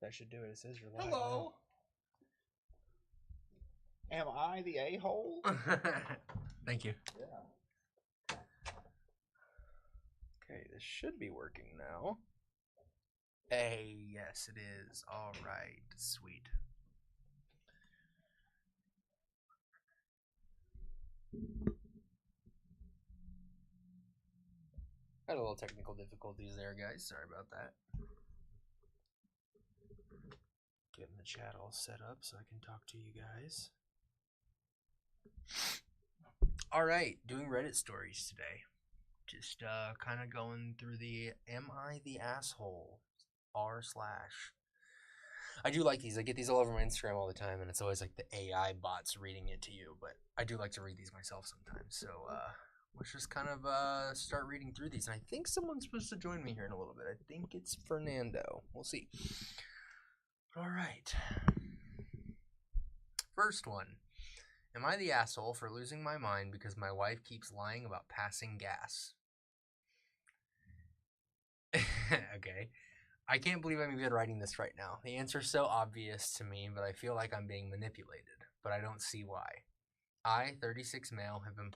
That should do it. It says you're live. Hello. Am I the a-hole? Thank you. Yeah. Okay, this should be working now. Hey, yes, it is. All right, sweet. Had a little technical difficulties there, guys. Sorry about that. Getting the chat all set up so I can talk to you guys. All right, doing Reddit stories today. Just kind of going through the "Am I the asshole?" r/. I do like these. I get these all over my Instagram all the time, and it's always like the AI bots reading it to you. But I do like to read these myself sometimes. So let's just kind of start reading through these. And I think someone's supposed to join me here in a little bit. I think it's Fernando. We'll see. All right. First one. Am I the asshole for losing my mind because my wife keeps lying about passing gas? Okay. I can't believe I'm even writing this right now. The answer's so obvious to me, but I feel like I'm being manipulated. But I don't see why. I, 36 male, have been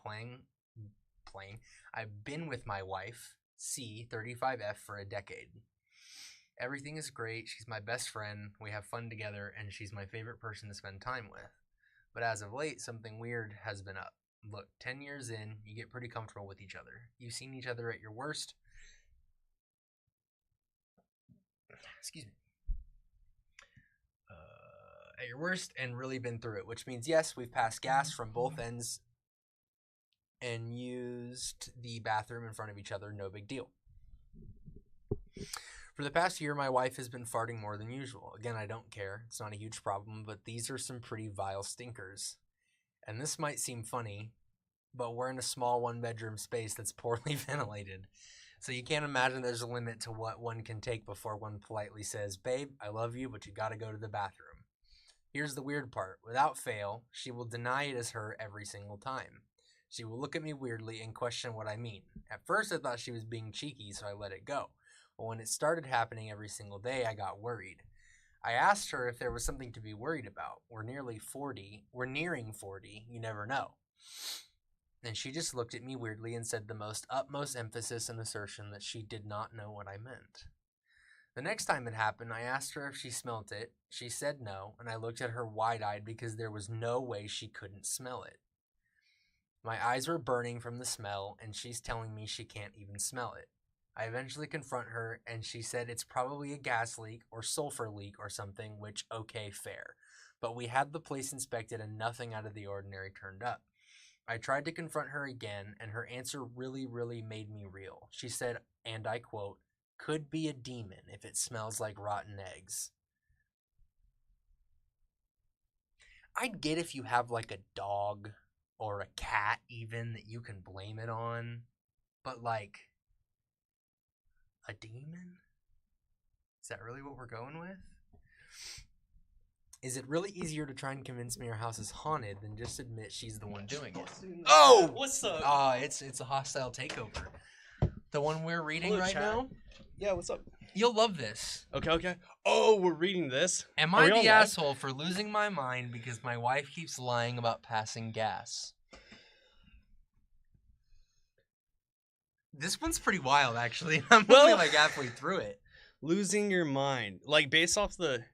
I've been with my wife, C, 35F, for a decade. Everything is great. She's my best friend. We have fun together, and she's my favorite person to spend time with. But as of late, something weird has been up. Look, 10 years in, you get pretty comfortable with each other. You've seen each other at your worst. Excuse me. At your worst and really been through it, which means, yes, we've passed gas from both ends and used the bathroom in front of each other. No big deal. For the past year, my wife has been farting more than usual. Again, I don't care. It's not a huge problem, but these are some pretty vile stinkers. And this might seem funny, but we're in a small one-bedroom space that's poorly ventilated. So you can't imagine there's a limit to what one can take before one politely says, "Babe, I love you, but you gotta go to the bathroom." Here's the weird part. Without fail, she will deny it is her every single time. She will look at me weirdly and question what I mean. At first, I thought she was being cheeky, so I let it go. But when it started happening every single day, I got worried. I asked her if there was something to be worried about. We're nearing 40. You never know. And she just looked at me weirdly and said the most utmost emphasis and assertion that she did not know what I meant. The next time it happened, I asked her if she smelt it. She said no, and I looked at her wide-eyed because there was no way she couldn't smell it. My eyes were burning from the smell, and she's telling me she can't even smell it. I eventually confront her, and she said it's probably a gas leak or sulfur leak or something, which, okay, fair. But we had the place inspected and nothing out of the ordinary turned up. I tried to confront her again, and her answer really, really made me reel. She said, and I quote, "Could be a demon if it smells like rotten eggs." I'd get if you have like a dog or a cat even that you can blame it on, but like a demon? Is that really what we're going with? Is it really easier to try and convince me our house is haunted than just admit she's the one doing it? Oh! What's up? It's a hostile takeover. The one we're reading Hello, right chat. now? Yeah, what's up? You'll love this. Okay. Oh, we're reading this? Am I the asshole for losing my mind because my wife keeps lying about passing gas? This one's pretty wild, actually. I'm only like halfway through it. Losing your mind. Like, based off the...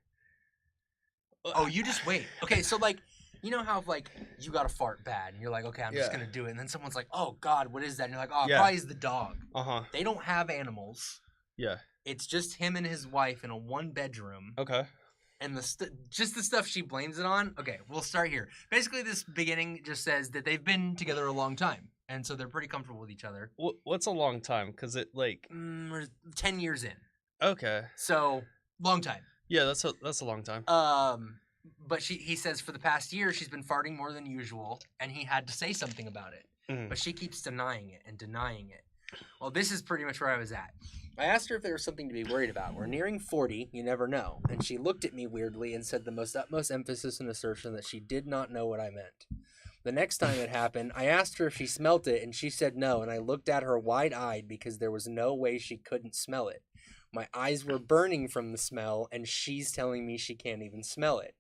Oh, you just wait. Okay, so like, you know how like you got to fart bad, and you're like, okay, I'm just gonna do it, and then someone's like, oh God, what is that? And you're like, oh, probably is the dog. They don't have animals. Yeah. It's just him and his wife in a one-bedroom. Okay. And just the stuff she blames it on. Okay, we'll start here. Basically, this beginning just says that they've been together a long time, and so they're pretty comfortable with each other. What's a long time? Because it like... We're 10 years in. Okay. So, long time. Yeah, that's a long time. But he says for the past year she's been farting more than usual, and he had to say something about it. But she keeps denying it and denying it. Well, this is pretty much where I was at. I asked her if there was something to be worried about. We're nearing 40, you never know. And she looked at me weirdly and said the most utmost emphasis and assertion that she did not know what I meant. The next time it happened, I asked her if she smelt it, and she said no, and I looked at her wide-eyed because there was no way she couldn't smell it. My eyes were burning from the smell, and she's telling me she can't even smell it.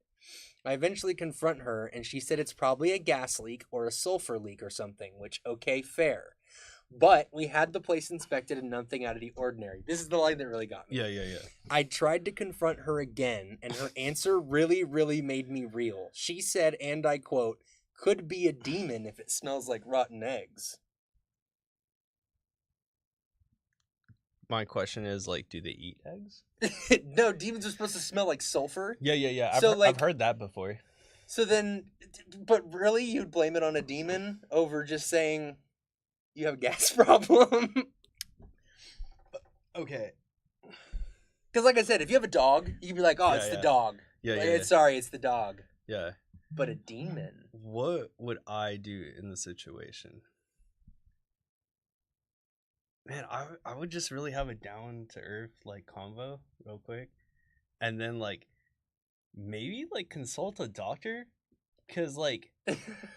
I eventually confront her, and she said it's probably a gas leak or a sulfur leak or something, which, okay, fair. But we had the place inspected and nothing out of the ordinary. This is the line that really got me. Yeah. I tried to confront her again, and her answer really, really made me reel. She said, and I quote, "Could be a demon if it smells like rotten eggs." My question is, like, do they eat eggs? No, demons are supposed to smell like sulfur. Yeah. So, I've heard that before. So then, but really, you'd blame it on a demon over just saying you have a gas problem? Okay. Because like I said, if you have a dog, you can be like, oh, Yeah, it's the yeah. dog. Yeah, Like, yeah. Sorry, it's the dog. Yeah. But a demon? What would I do in the situation? Man, I would just really have a down to earth like convo real quick, and then like maybe like consult a doctor, cause like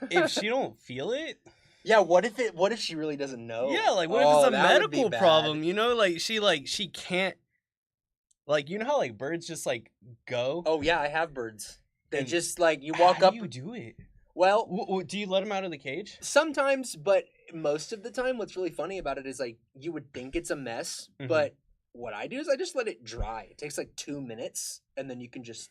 if she don't feel it, Yeah, what if she really doesn't know? yeah, like what Oh, if it's a that would be medical bad. problem? You know, like she can't, like, you know how like birds just like go. Oh yeah, I have birds. They And just like you How walk do up. you do it? Well, Do you let them out of the cage? sometimes, but most of the time, what's really funny about it is like you would think it's a mess, Mhm. but what I do is I just let it dry. It takes like 2 minutes, and then you can just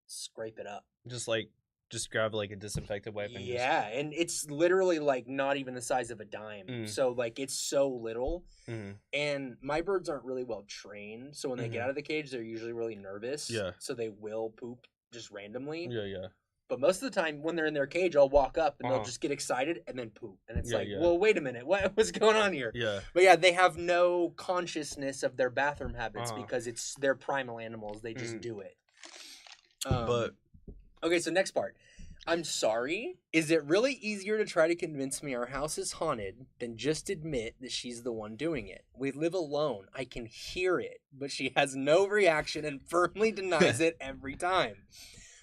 scrape it up. Just grab like a disinfectant wipe and Yeah, and it's literally like not even the size of a dime. Mm. So like it's so little. just. And my birds aren't really well trained, so when they get Mhm. out of the cage, they're usually really nervous. Yeah. So they will poop just randomly. Yeah. But most of the time, when they're in their cage, I'll walk up and they'll Uh-huh. just get excited and then poop, and it's Yeah, like, yeah. well, wait a minute, what's going on here? Yeah. But yeah, they have no consciousness of their bathroom habits Uh-huh. because it's their primal animals. They just Mhm. do it. But Okay, so next part. I'm sorry. Is it really easier to try to convince me our house is haunted than just admit that she's the one doing it? We live alone. I can hear it, but she has no reaction and firmly denies it every time.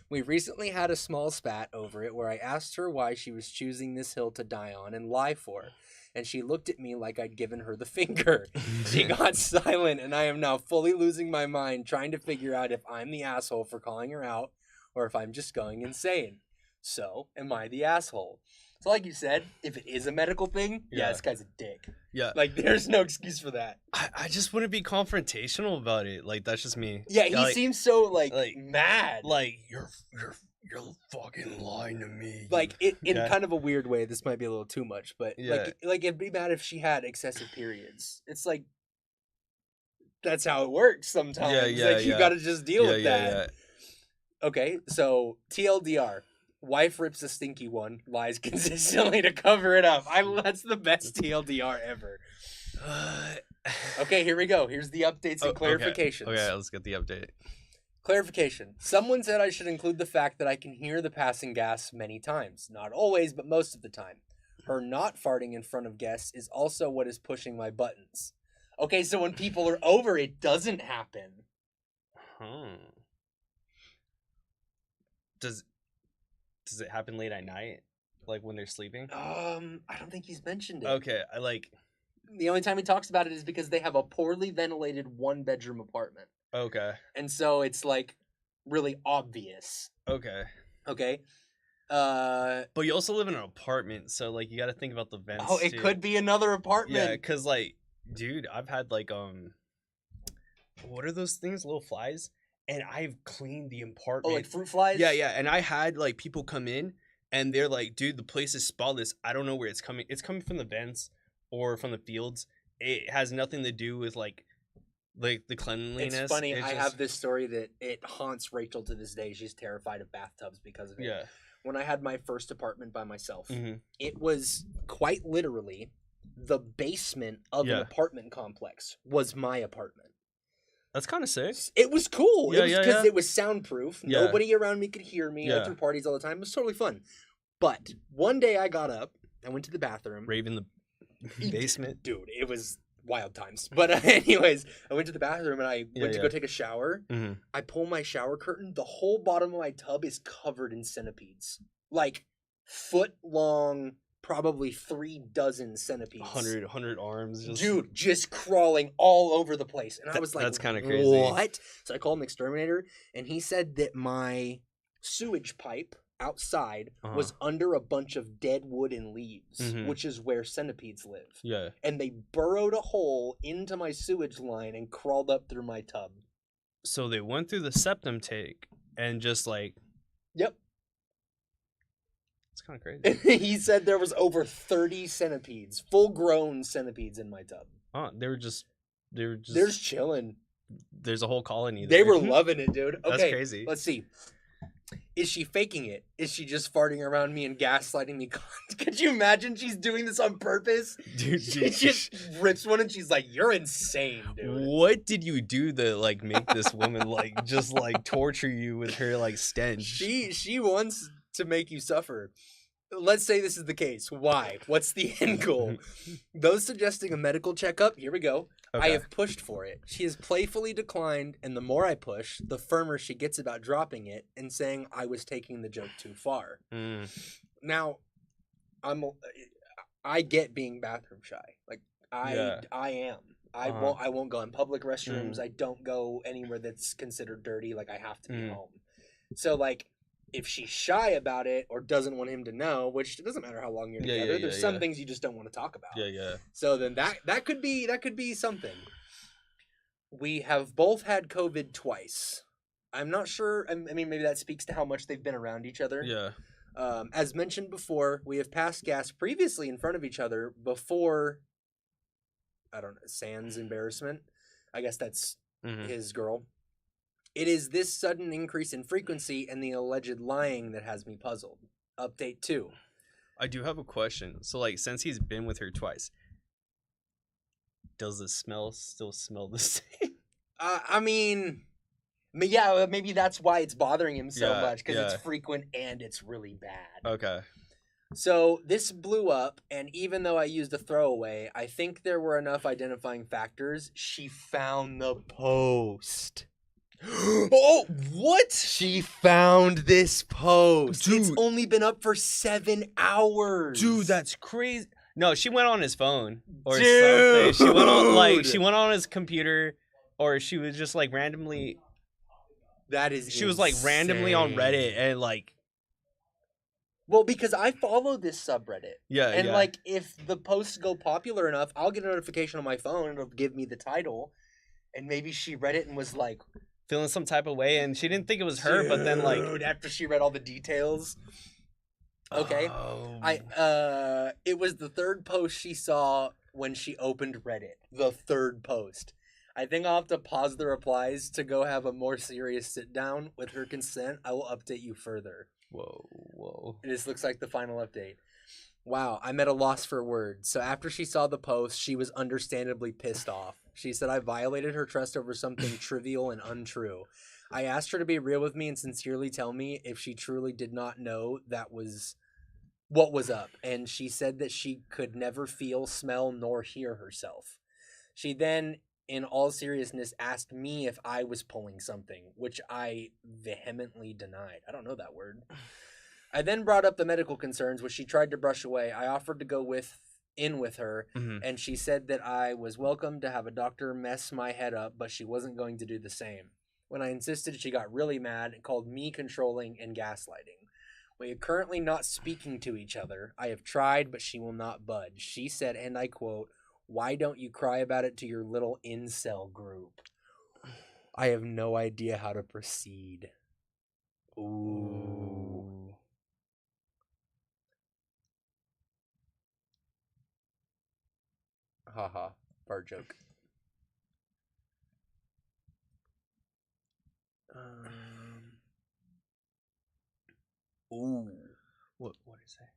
We recently had a small spat over it where I asked her why she was choosing this hill to die on and lie for. And she looked at me like I'd given her the finger. She got silent, and I am now fully losing my mind trying to figure out if I'm the asshole for calling her out or if I'm just going insane. So, am I the asshole? So like you said, if it is a medical thing, Yeah. this guy's a dick. yeah, Like, there's no excuse for that. I just wouldn't be confrontational about it. Like, that's just me. Yeah, he like, seems so, like like- mad. like you're fucking lying to me. Like, in Yeah. kind of a weird way, this might be a little too much, but, Yeah. like, it'd be bad if she had excessive periods. It's like, that's how it works sometimes. Yeah, Like, you yeah. gotta just deal yeah, with that. Okay, so TLDR. Wife rips a stinky one, lies consistently to cover it up. That's the best TLDR ever. yeah. Okay, here we go. Here's the updates and clarifications. Okay, let's get the update. Clarification. Someone said I should include the fact that I can hear the passing gas many times. Not always, but most of the time. Her not farting in front of guests is also what is pushing my buttons. Okay, so when people are over, it doesn't happen. Does it happen late at night, like when they're sleeping? I don't think he's mentioned it. Okay, I like. The only time he talks about it is because they have a poorly ventilated 1-bedroom apartment. Okay. And so it's like really obvious. Okay. Okay. But you also live in an apartment, so like you got to think about the vents. Oh, it too. could be another apartment. Yeah, cause like, dude, I've had like what are those things? Little flies, and I've cleaned the apartment. Oh, like fruit flies? Yeah, and I had like people come in, and they're like, dude, the place is spotless. I don't know where it's coming. It's coming from the vents or from the fields. It has nothing to do with like the cleanliness. It's funny. It's I just- have this story that it haunts Rachel to this day. She's terrified of bathtubs because of it. Yeah. When I had my first apartment by myself, Mhm. it was quite literally the basement of Yeah. an apartment complex was my apartment. That's kind of sick. It was cool. Yeah, It was yeah, because yeah. it was soundproof. Yeah. Nobody around me could hear me. I Yeah. threw parties all the time. It was totally fun. But one day I got up, I went to the bathroom. Raven the basement. Dude, it was wild times. But anyways, I went to the bathroom and I went to yeah. go take a shower. Mhm. I pull my shower curtain. The whole bottom of my tub is covered in centipedes. Like foot long probably 36 centipedes. 100 arms. Just... Dude, just crawling all over the place. And I was like, that's kind of crazy. What? So I called an exterminator, and he said that my sewage pipe outside was under a bunch of dead wood and leaves, which is where centipedes live. Yeah. And they burrowed a hole into my sewage line and crawled up through my tub. So they went through the septum tank and just like... Yep. It's kind of crazy. He said there was over 30 centipedes, full-grown centipedes in my tub. They were just... They're just chilling. There's a whole colony there. They were loving it, dude. Okay, that's crazy. Let's see. Is she faking it? Is she just farting around me and gaslighting me? Could you imagine she's doing this on purpose? Dude, she just rips one and she's like, "You're insane, dude." What did you do to like make this woman like just like torture you with her like stench? She wants to make you suffer. Let's say this is the case. Why? What's the end goal? Those suggesting a medical checkup, here we go. Okay. I have pushed for it. She has playfully declined, and the more I push, the firmer she gets about dropping it and saying I was taking the joke too far. Now, I get being bathroom shy. Like I am. I won't go in public restrooms. I don't go anywhere that's considered dirty. Like I have to be home. So like, if she's shy about it or doesn't want him to know, which it doesn't matter how long you're together, there's some things you just don't want to talk about. Yeah. So then that could be something. We have both had COVID twice. I'm not sure. I mean, maybe that speaks to how much they've been around each other. Yeah. As mentioned before, we have passed gas previously in front of each other before. I don't know. Sans embarrassment. I guess that's his girl. It is this sudden increase in frequency and the alleged lying that has me puzzled. Update 2. I do have a question. So, like, since he's been with her twice, does the smell still smell the same? I mean, yeah, maybe that's why it's bothering him so much, because it's frequent and it's really bad. Okay. So this blew up, and even though I used a throwaway, I think there were enough identifying factors. She found the post. Oh, what? She found this post. Dude. It's only been up for 7 hours. Dude, that's crazy. No, she went on his phone or Dude. something. She went on his computer, or she was just like randomly. That is. She was like randomly on Reddit and like. Well, because I follow this subreddit. Yeah. And like, if the posts go popular enough, I'll get a notification on my phone. It'll give me the title, and maybe she read it and was like. Feeling some type of way, and she didn't think it was her, but then like after she read all the details. Okay. It was the third post she saw when she opened Reddit. The third post. I think I'll have to pause the replies to go have a more serious sit down. With her consent, I will update you further. Whoa. This looks like the final update. Wow, I'm at a loss for words. So after she saw the post, she was understandably pissed off. She said I violated her trust over something trivial and untrue. I asked her to be real with me and sincerely tell me if she truly did not know that was what was up. And she said that she could never feel, smell, nor hear herself. She then, in all seriousness, asked me if I was pulling something, which I vehemently denied. I don't know that word. I then brought up the medical concerns, which she tried to brush away. I offered to go in with her, and she said that I was welcome to have a doctor mess my head up, but she wasn't going to do the same. When I insisted, she got really mad and called me controlling and gaslighting. We are currently not speaking to each other. I have tried, but she will not budge. She said, and I quote, "Why don't you cry about it to your little incel group?" I have no idea how to proceed. Ooh. Haha, fart joke. Ooh. What is that?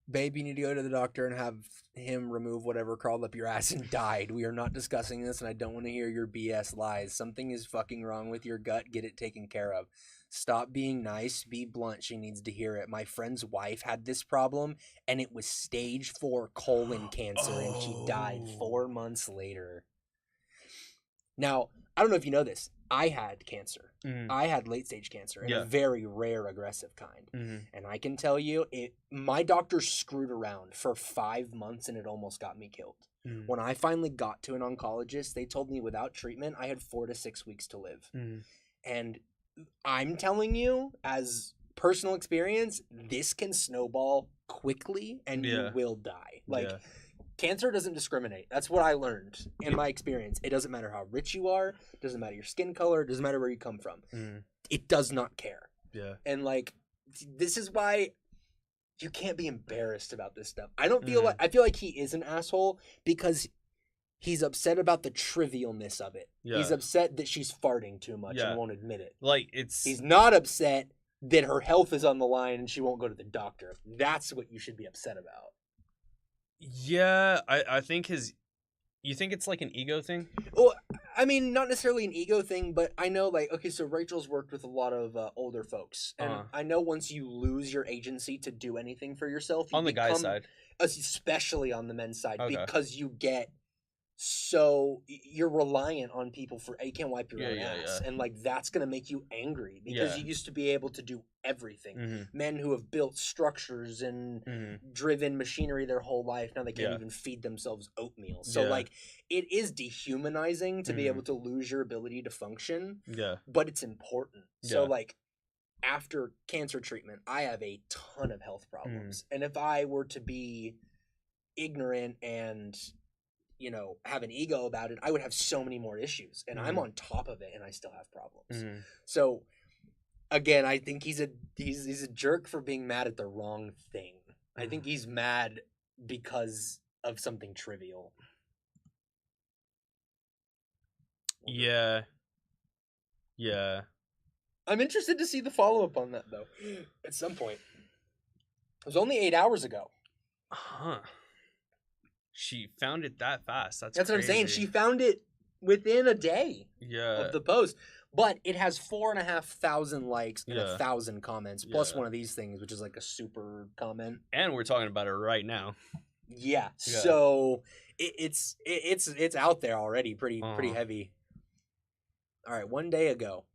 Babe, you need to go to the doctor and have him remove whatever crawled up your ass and died. We are not discussing this, and I don't want to hear your BS lies. Something is fucking wrong with your gut. Get it taken care of. Stop being nice. Be blunt. She needs to hear it. My friend's wife had this problem, and it was stage 4 colon cancer, and she died 4 months later. Now, I don't know if you know this. I had cancer. Mhm. I had late stage cancer, and Yeah. a very rare aggressive kind. Mhm. And I can tell you, my doctor screwed around for 5 months, and it almost got me killed. Mhm. When I finally got to an oncologist, they told me without treatment, I had 4 to 6 weeks to live. Mhm. And I'm telling you, as personal experience, this can snowball quickly, and you Yeah. will die. Like, Yeah. cancer doesn't discriminate. That's what I learned in my experience. It doesn't matter how rich you are, it doesn't matter your skin color, it doesn't matter where you come from. Mhm. It does not care. Yeah. And like, this is why you can't be embarrassed about this stuff. I don't feel like I feel like he is an asshole because he's upset about the trivialness of it. Yeah. He's upset that she's farting too much Yeah. and won't admit it. Like it's He's not upset that her health is on the line and she won't go to the doctor. That's what you should be upset about. Yeah, I think you think it's like an ego thing? Well, I mean, not necessarily an ego thing, but I know, like, okay, so Rachel's worked with a lot of older folks, and I know once you lose your agency to do anything for yourself, you On the guy's become, side. especially on the men's side, Okay. because you get so you're reliant on people for you can't wipe your own Yeah, ass, yeah. and like that's gonna make you angry because Yeah. you used to be able to do everything. Mm-hmm. Men who have built structures and driven machinery their whole life, now they can't Yeah. even feed themselves oatmeal. So Yeah. like it is dehumanizing to be Mhm. able to lose your ability to function, Yeah. but it's important. So Yeah. like after cancer treatment, I have a ton of health problems. And if I were to be ignorant and have an ego about it, I would have so many more issues. And I'm on top of it and I still have problems. So again, I think he's a jerk for being mad at the wrong thing. I think he's mad because of something trivial. Yeah. Yeah. I'm interested to see the follow-up on that, though, at some point. It was only 8 hours ago. Huh. She found it that fast. That's what I'm saying. crazy. She found it within a day Yeah. of the post. But it has 4,500 likes and Yeah. 1,000 comments, plus Yeah. one of these things, which is like a super comment. And we're talking about it right now. Yeah. Yeah. So it's out there already, pretty heavy. All right, 1 day ago.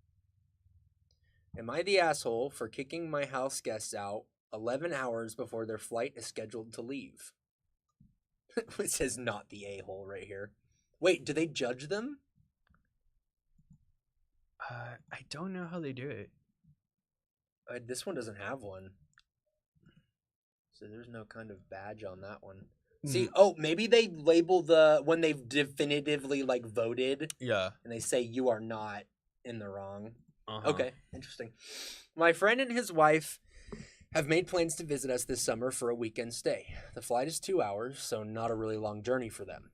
Am I the asshole for kicking my house guests out 11 hours before their flight is scheduled to leave? It says not the a-hole right here. Wait, do they judge them? I don't know how they do it. This one doesn't have one. So there's no kind of badge on that one. See, maybe they label when they've definitively like voted. Yeah. And they say you are not in the wrong. Uh-huh. Okay, interesting. My friend and his wife have made plans to visit us this summer for a weekend stay. The flight is 2 hours, so not a really long journey for them.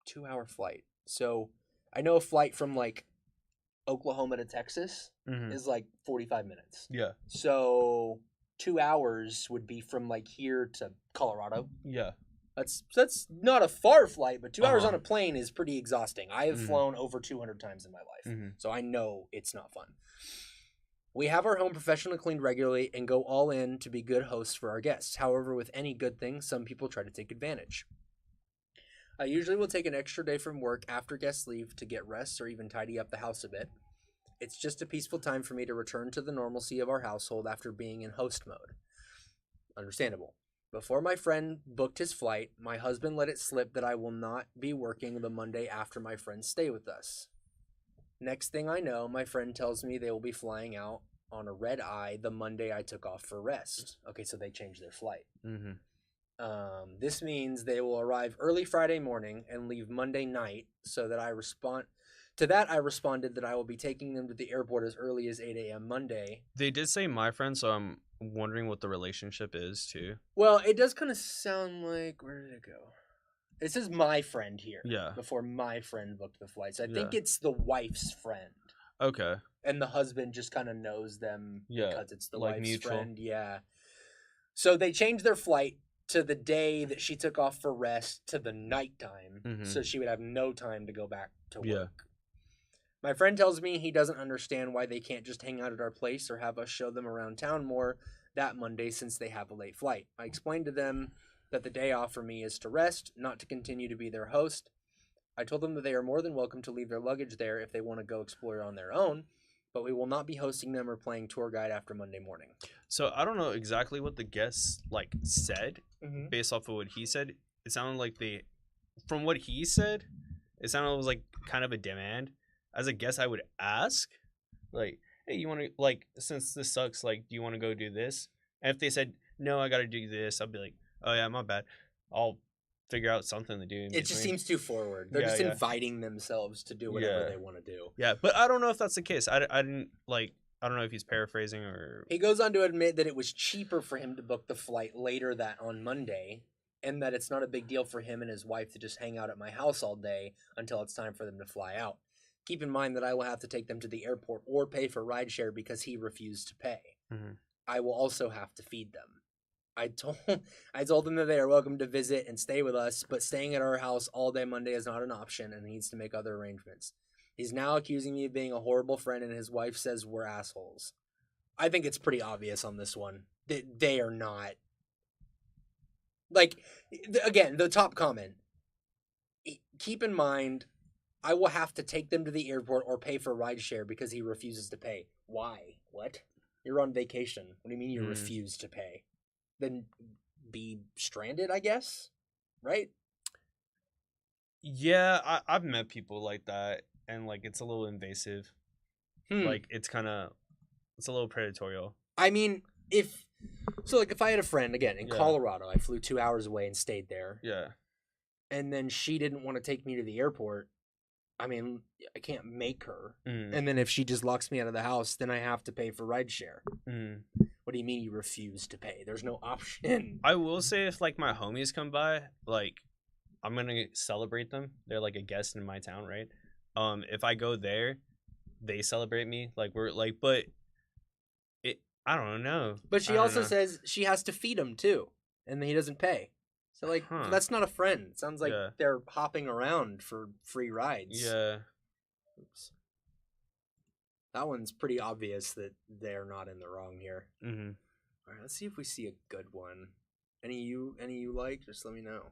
2-hour flight. So I know a flight from like Oklahoma to Texas is like 45 minutes. Yeah. So 2 hours would be from like here to Colorado. Yeah. That's not a far flight, but 2 hours on a plane is pretty exhausting. I have flown over 200 times in my life, so I know it's not fun. We have our home professionally cleaned regularly and go all in to be good hosts for our guests. However, with any good thing, some people try to take advantage. I usually will take an extra day from work after guests leave to get rest or even tidy up the house a bit. It's just a peaceful time for me to return to the normalcy of our household after being in host mode. Understandable. Before my friend booked his flight, my husband let it slip that I will not be working the Monday after my friends stay with us. Next thing I know, my friend tells me they will be flying out on a red eye the Monday I took off for rest. Okay, so they changed their flight. This means they will arrive early Friday morning and leave Monday night, so that I responded that I will be taking them to the airport as early as 8 a.m. Monday. They did say my friend, so I'm wondering what the relationship is too. Well, it does kind of sound like, where did it go? It says my friend here. Yeah. Before my friend booked the flight. So I think it's the wife's friend. Okay. And the husband just kind of knows them because it's the like wife's mutual. friend. Yeah. So they changed their flight to the day that she took off for rest to the nighttime. So she would have no time to go back to work. Yeah. My friend tells me he doesn't understand why they can't just hang out at our place or have us show them around town more that Monday since they have a late flight. I explained to them that the day off for me is to rest, not to continue to be their host. I told them that they are more than welcome to leave their luggage there if they want to go explore on their own, but we will not be hosting them or playing tour guide after Monday morning. So I don't know exactly what the guests like said Mm-hmm. based off of what he said. It sounded like from what he said, it sounded like it was like kind of a demand. As a guest, I would ask, like, hey, you want to, like, since this sucks, like, do you want to go do this? And if they said, no, I got to do this, I'll be like, oh, yeah, my bad. I'll figure out something to do. In It just between. seems too forward. They're Yeah, just yeah. inviting themselves to do whatever Yeah. they want to do. Yeah, but I don't know if that's the case. I didn't, like, I don't know if he's paraphrasing or... He goes on to admit that it was cheaper for him to book the flight later that on Monday, and that it's not a big deal for him and his wife to just hang out at my house all day until it's time for them to fly out. Keep in mind that I will have to take them to the airport or pay for rideshare because he refused to pay. Mhm. I will also have to feed them. I told them that they are welcome to visit and stay with us, but staying at our house all day Monday is not an option and needs to make other arrangements. He's now accusing me of being a horrible friend, and his wife says we're assholes. I think it's pretty obvious on this one that they are not. Like, again, the top comment. Keep in mind, I will have to take them to the airport or pay for rideshare because he refuses to pay. Why? What? You're on vacation. What do you mean you refuse to pay? Then be stranded, I guess? Right? Yeah, I've met people like that, and, like, it's a little invasive. Like, it's a little predatorial. I mean, if I had a friend, again, in Yeah. Colorado, I flew 2 hours away and stayed there, Yeah. and then she didn't want to take me to the airport, I mean, I can't make her. Mm. And then if she just locks me out of the house, then I have to pay for rideshare. Mm. What do you mean you refuse to pay? There's no option. I will say, if, like, my homies come by, like, I'm gonna celebrate them. They're, like, a guest in my town, right? If I go there, they celebrate me. Like, we're, like, but I don't know. But she I don't also know. says she has to feed him, too, and he doesn't pay. So, like, Huh. that's not a friend. It sounds like Yeah. they're hopping around for free rides. Yeah. Oops. That one's pretty obvious that they're not in the wrong here. Mm-hmm. All right, let's see if we see a good one. Any you like? Just let me know.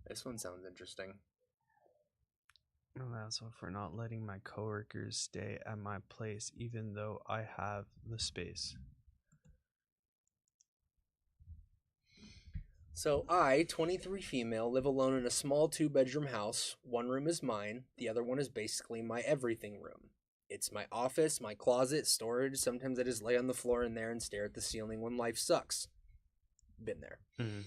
This one sounds interesting. I'm an asshole for not letting my coworkers stay at my place, even though I have the space. So I, 23 female, live alone in a small 2-bedroom house. One room is mine. The other one is basically my everything room. It's my office, my closet, storage. Sometimes I just lay on the floor in there and stare at the ceiling when life sucks. Been there. Mm-hmm.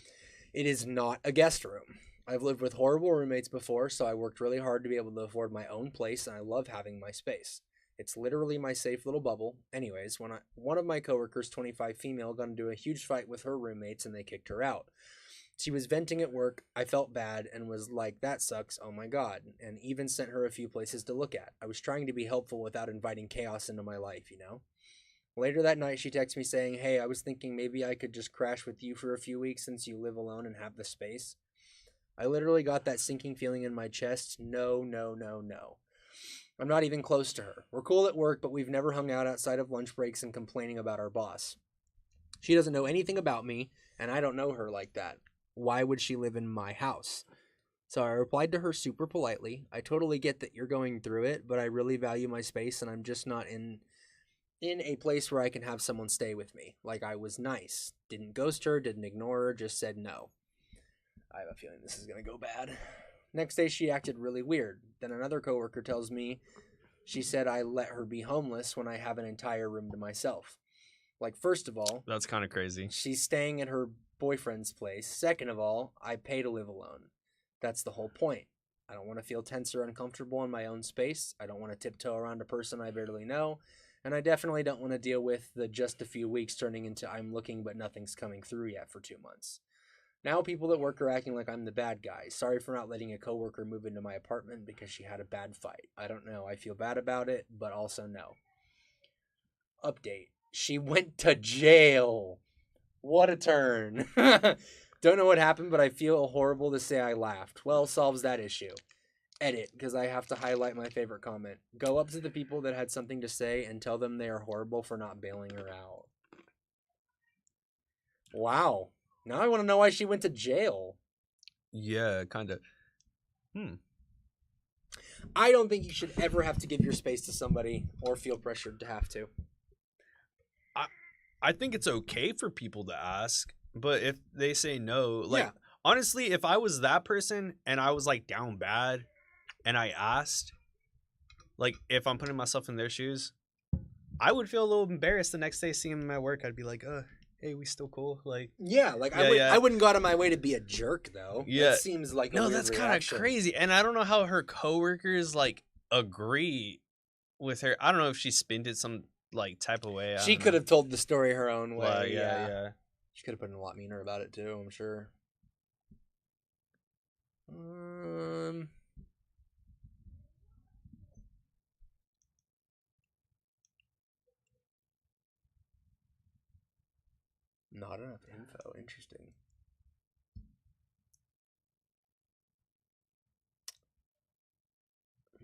It is not a guest room. I've lived with horrible roommates before, so I worked really hard to be able to afford my own place, and I love having my space. It's literally my safe little bubble. Anyways, when one of my coworkers, 25 female, got into a huge fight with her roommates and they kicked her out. She was venting at work. I felt bad and was like, that sucks, oh my god, and even sent her a few places to look at. I was trying to be helpful without inviting chaos into my life, you know? Later that night, she texted me saying, hey, I was thinking maybe I could just crash with you for a few weeks since you live alone and have the space. I literally got that sinking feeling in my chest. No, no, no, no. I'm not even close to her. We're cool at work, but we've never hung out outside of lunch breaks and complaining about our boss. She doesn't know anything about me, and I don't know her like that. Why would she live in my house? So I replied to her super politely. I totally get that you're going through it, but I really value my space, and I'm just not in a place where I can have someone stay with me. Like, I was nice. Didn't ghost her, didn't ignore her, just said no. I have a feeling this is going to go bad. Next day, she acted really weird. Then another coworker tells me she said I let her be homeless when I have an entire room to myself. Like, first of all, That's kind of crazy. she's staying at her boyfriend's place. Second of all, I pay to live alone. That's the whole point. I don't want to feel tense or uncomfortable in my own space. I don't want to tiptoe around a person I barely know. And I definitely don't want to deal with the just a few weeks turning into I'm looking but nothing's coming through yet for 2 months. Now people at work are acting like I'm the bad guy. Sorry for not letting a coworker move into my apartment because she had a bad fight. I don't know. I feel bad about it, but also no. Update. She went to jail. What a turn. Don't know what happened, but I feel horrible to say I laughed. Well, solves that issue. Edit, because I have to highlight my favorite comment. Go up to the people that had something to say and tell them they are horrible for not bailing her out. Wow. Now I want to know why she went to jail. Yeah, kind of. I don't think you should ever have to give your space to somebody or feel pressured to have to. I think it's okay for people to ask, but if they say no, like, Yeah. honestly, if I was that person and I was like down bad and I asked, like, if I'm putting myself in their shoes, I would feel a little embarrassed the next day seeing them at work. I'd be like, hey, we still cool? Like, Yeah, like Yeah, I wouldn't go out of my way to be a jerk though. Yeah. That seems like a no, weird that's kind of reaction. crazy. And I don't know how her coworkers like agree with her. I don't know if she spinned it some like type of way. She could have told the story her own way. Well, yeah. She could have put in a lot meaner about it too, I'm sure. Not enough info. Interesting.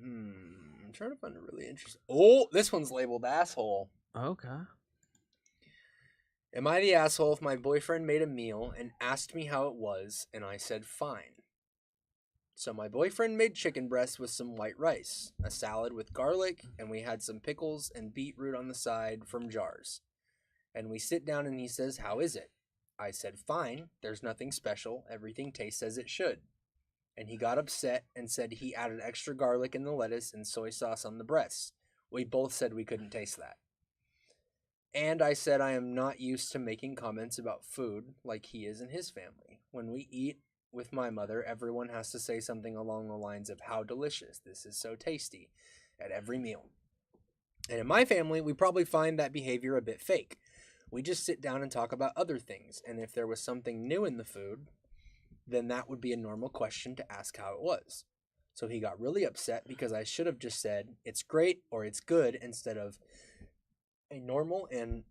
I'm trying to find a really interesting. Oh, this one's labeled asshole. Okay. Am I the asshole if my boyfriend made a meal and asked me how it was and I said fine? So my boyfriend made chicken breast with some white rice, a salad with garlic, and we had some pickles and beetroot on the side from jars. And we sit down and he says, "How is it?" I said, "Fine. There's nothing special. Everything tastes as it should." And he got upset and said he added extra garlic in the lettuce and soy sauce on the breast. We both said we couldn't taste that. And I said I am not used to making comments about food like he is in his family. When we eat with my mother, everyone has to say something along the lines of "how delicious, this is so tasty" at every meal. And in my family, we probably find that behavior a bit fake. We just sit down and talk about other things, and if there was something new in the food, then that would be a normal question to ask how it was. So he got really upset because I should have just said, "It's great" or "It's good," instead of a normal and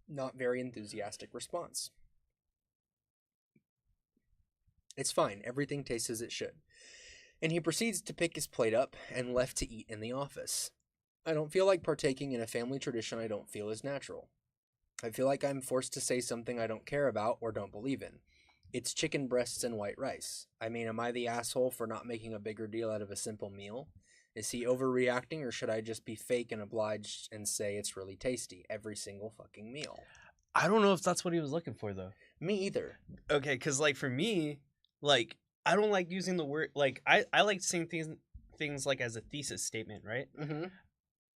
not very enthusiastic response. It's fine. Everything tastes as it should. And he proceeds to pick his plate up and left to eat in the office. I don't feel like partaking in a family tradition I don't feel is natural. I feel like I'm forced to say something I don't care about or don't believe in. It's chicken breasts and white rice. I mean, am I the asshole for not making a bigger deal out of a simple meal? Is he overreacting, or should I just be fake and obliged and say it's really tasty every single fucking meal? I don't know if that's what he was looking for though. Me either. Okay, because like for me, like I don't like using the word like I like saying things like as a thesis statement, right? Mm-hmm.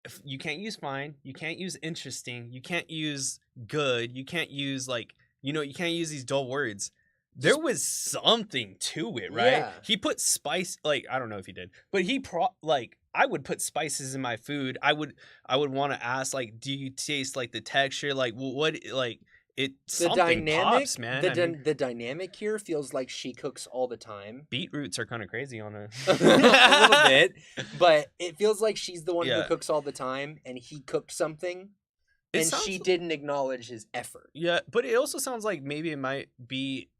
If you can't use fine, you can't use interesting, you can't use good, you can't use like you can't use these dull words. There was something to it, right? Yeah. He put spice, like I don't know if he did, but I would put spices in my food. I would want to ask like, do you taste like the texture? Like what like it something pops, man. The dynamic here feels like she cooks all the time. Beetroots are kind of crazy on a a little bit, but it feels like she's the one who Yeah. cooks all the time, and he cooked something, It and sounds- she didn't acknowledge his effort. Yeah, but it also sounds like maybe it might be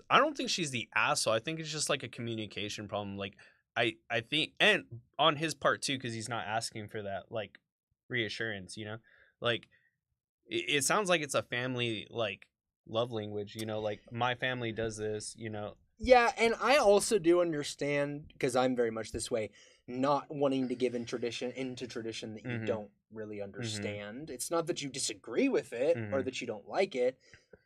I don't think she's the asshole. I think it's just like a communication problem. Like I think, and on his part too, because he's not asking for that like reassurance, like it sounds like it's a family like love language, like my family does this, Yeah, and I also do understand, because I'm very much this way, not wanting to give into tradition that you Mhm. don't really understand. It's not that you disagree with it or Mhm. that you don't like it,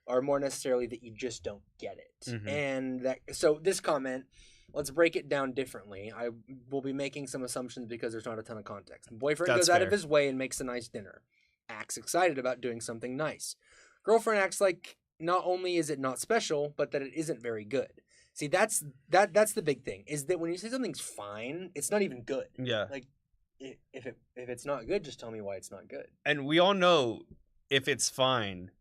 or more necessarily that you just don't get it. Mhm. And so this comment, let's break it down differently. I will be making some assumptions because there's not a ton of context. Boyfriend That's goes out fair. of his way and makes a nice dinner. Acts excited about doing something nice. Girlfriend acts like not only is it not special, but that it isn't very good. See, that's the big thing, is that when you say something's fine, it's not even good. Yeah. Like, if it's not good, just tell me why it's not good. And we all know if it's fine,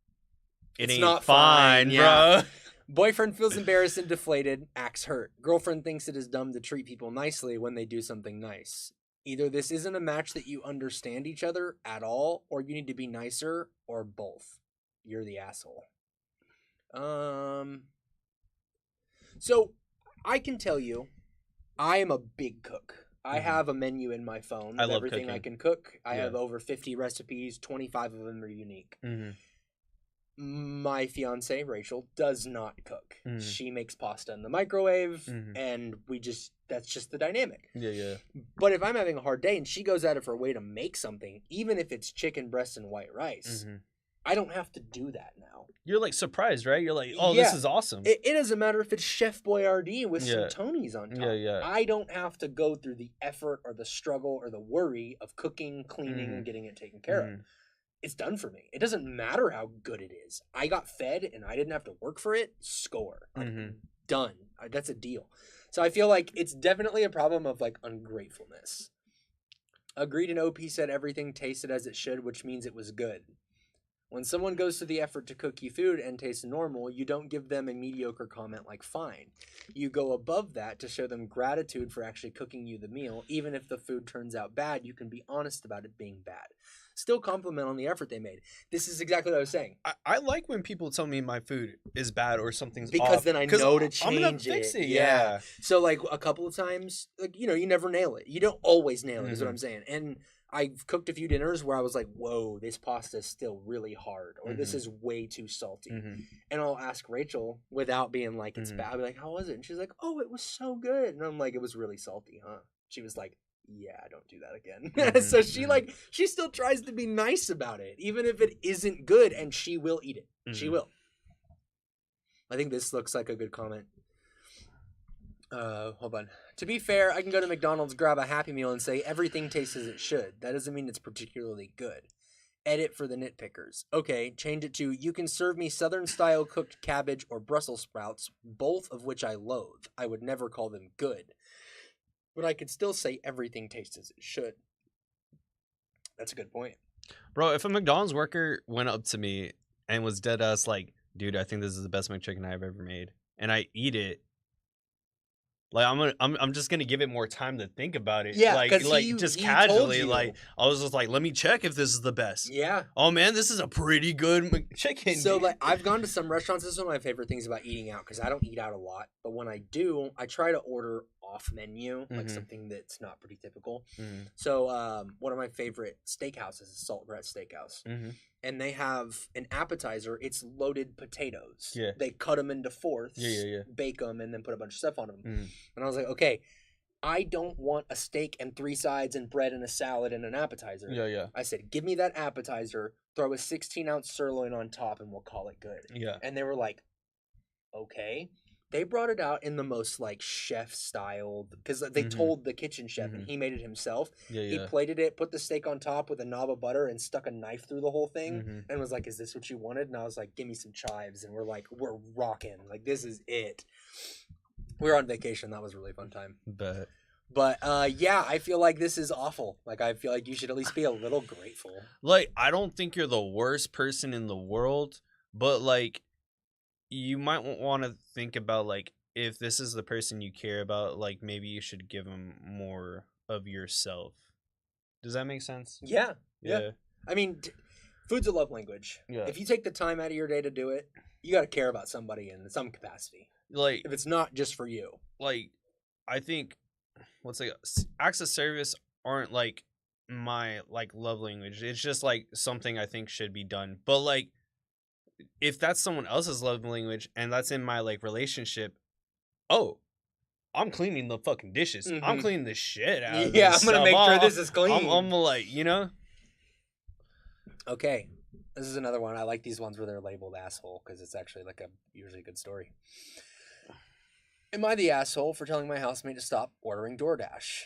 it It's ain't not fine, fine, yeah. bro. Boyfriend feels embarrassed and deflated, acts hurt. Girlfriend thinks it is dumb to treat people nicely when they do something nice. Either this isn't a match that you understand each other at all, or you need to be nicer, or both. You're the asshole. So I can tell you I am a big cook. I Mhm. have a menu in my phone I of love everything I cooking. can cook. I Yeah. have over 50 recipes. 25 of them are unique. Mm-hmm. My fiance Rachel does not cook. Mhm. She makes pasta in the microwave, Mhm. and that's just the dynamic. Yeah. But if I'm having a hard day and she goes out of her way to make something, even if it's chicken breast and white rice, Mm-hmm. I don't have to do that now. You're like surprised, right? You're like, oh, this Yeah. is awesome. It doesn't matter if it's Chef Boyardee with Yeah. some Tonys on top. Yeah. I don't have to go through the effort or the struggle or the worry of cooking, cleaning, Mhm. and getting it taken care of. Mhm. It's done for me. It doesn't matter how good it is. I got fed and I didn't have to work for it. Score. Like, Mhm. done. That's a deal. So I feel like it's definitely a problem of like ungratefulness. Agreed, and OP said everything tasted as it should, which means it was good. When someone goes to the effort to cook you food and tastes normal, you don't give them a mediocre comment like fine. You go above that to show them gratitude for actually cooking you the meal. Even if the food turns out bad, you can be honest about it being bad. Still compliment on the effort they made. This is exactly what I was saying. I like when people tell me my food is bad or something's Because off, then I 'cause know to I'm gonna change fix it. Yeah. So like a couple of times, like, you know, you never nail it. You don't always nail it, is what Mhm. I'm saying. And I've cooked a few dinners where I was like, whoa, this pasta is still really hard, or this Mhm. is way too salty. Mhm. And I'll ask Rachel without being like, it's Mhm. bad. I'll be like, how was it? And she's like, oh, it was so good. And I'm like, it was really salty, huh? She was like, yeah, don't do that again. So Mhm, she mhm. she still tries to be nice about it, even if it isn't good, and she will eat it. She Mhm. will. I think this looks like a good comment. Hold on. To be fair, I can go to McDonald's, grab a Happy Meal, and say everything tastes as it should. That doesn't mean it's particularly good. Edit for the nitpickers. Okay, change it to you can serve me Southern style cooked cabbage or Brussels sprouts, both of which I loathe. I would never call them good. But I could still say everything tastes as it should. That's a good point. Bro, if a McDonald's worker went up to me and was dead ass like, dude, I think this is the best McChicken I've ever made, and I eat it, like I'm just gonna give it more time to think about it. Yeah, like 'cause just he told casually, you. like I was just like, let me check if this is the best. Yeah. Oh man, this is a pretty good McChicken. So dude. like I've gone to some restaurants. This is one of my favorite things about eating out because I don't eat out a lot. But when I do, I try to order off menu, like Mhm. something that's not pretty typical. Mhm. So one of my favorite steakhouses is Saltgrat Steakhouse, Mhm. and they have an appetizer. It's loaded potatoes. Yeah. They cut them into fourths. Yeah. Bake them and then put a bunch of stuff on them. Mhm. And I was like, okay, I don't want a steak and 3 sides and bread and a salad and an appetizer. Yeah. I said, give me that appetizer, throw a 16-ounce sirloin on top, and we'll call it good. Yeah. And they were like, okay. They brought it out in the most like chef style because they Mhm. told the kitchen chef and he made it himself. He Yeah. plated it, put the steak on top with a knob of butter, and stuck a knife through the whole thing. Mhm. And was like, "Is this what you wanted?" And I was like, "Give me some chives." And we're like, "We're rocking! Like this is it." We were on vacation. That was a really fun time. But But yeah, I feel like this is awful. Like I feel like you should at least be a little grateful. like, I don't think you're the worst person in the world, but like, you might want to think about like if this is the person you care about, like maybe you should give them more of yourself. Does that make sense? Yeah. I mean, food's a love language. Yeah. If you take the time out of your day to do it, you got to care about somebody in some capacity. Like, If it's not just for you. I think, what's like acts of service aren't like my like love language. It's just like something I think should be done. But like, if that's someone else's love language and that's in my like relationship, oh, I'm cleaning the fucking dishes. I'm Mhm. cleaning the shit out of Yeah, this I'm gonna stuff. make sure I'll- this is clean. I'm like, you know. Okay, this is another one. I like these ones where they're labeled asshole because it's actually like a usually good story. Am I the asshole for telling my housemate to stop ordering DoorDash?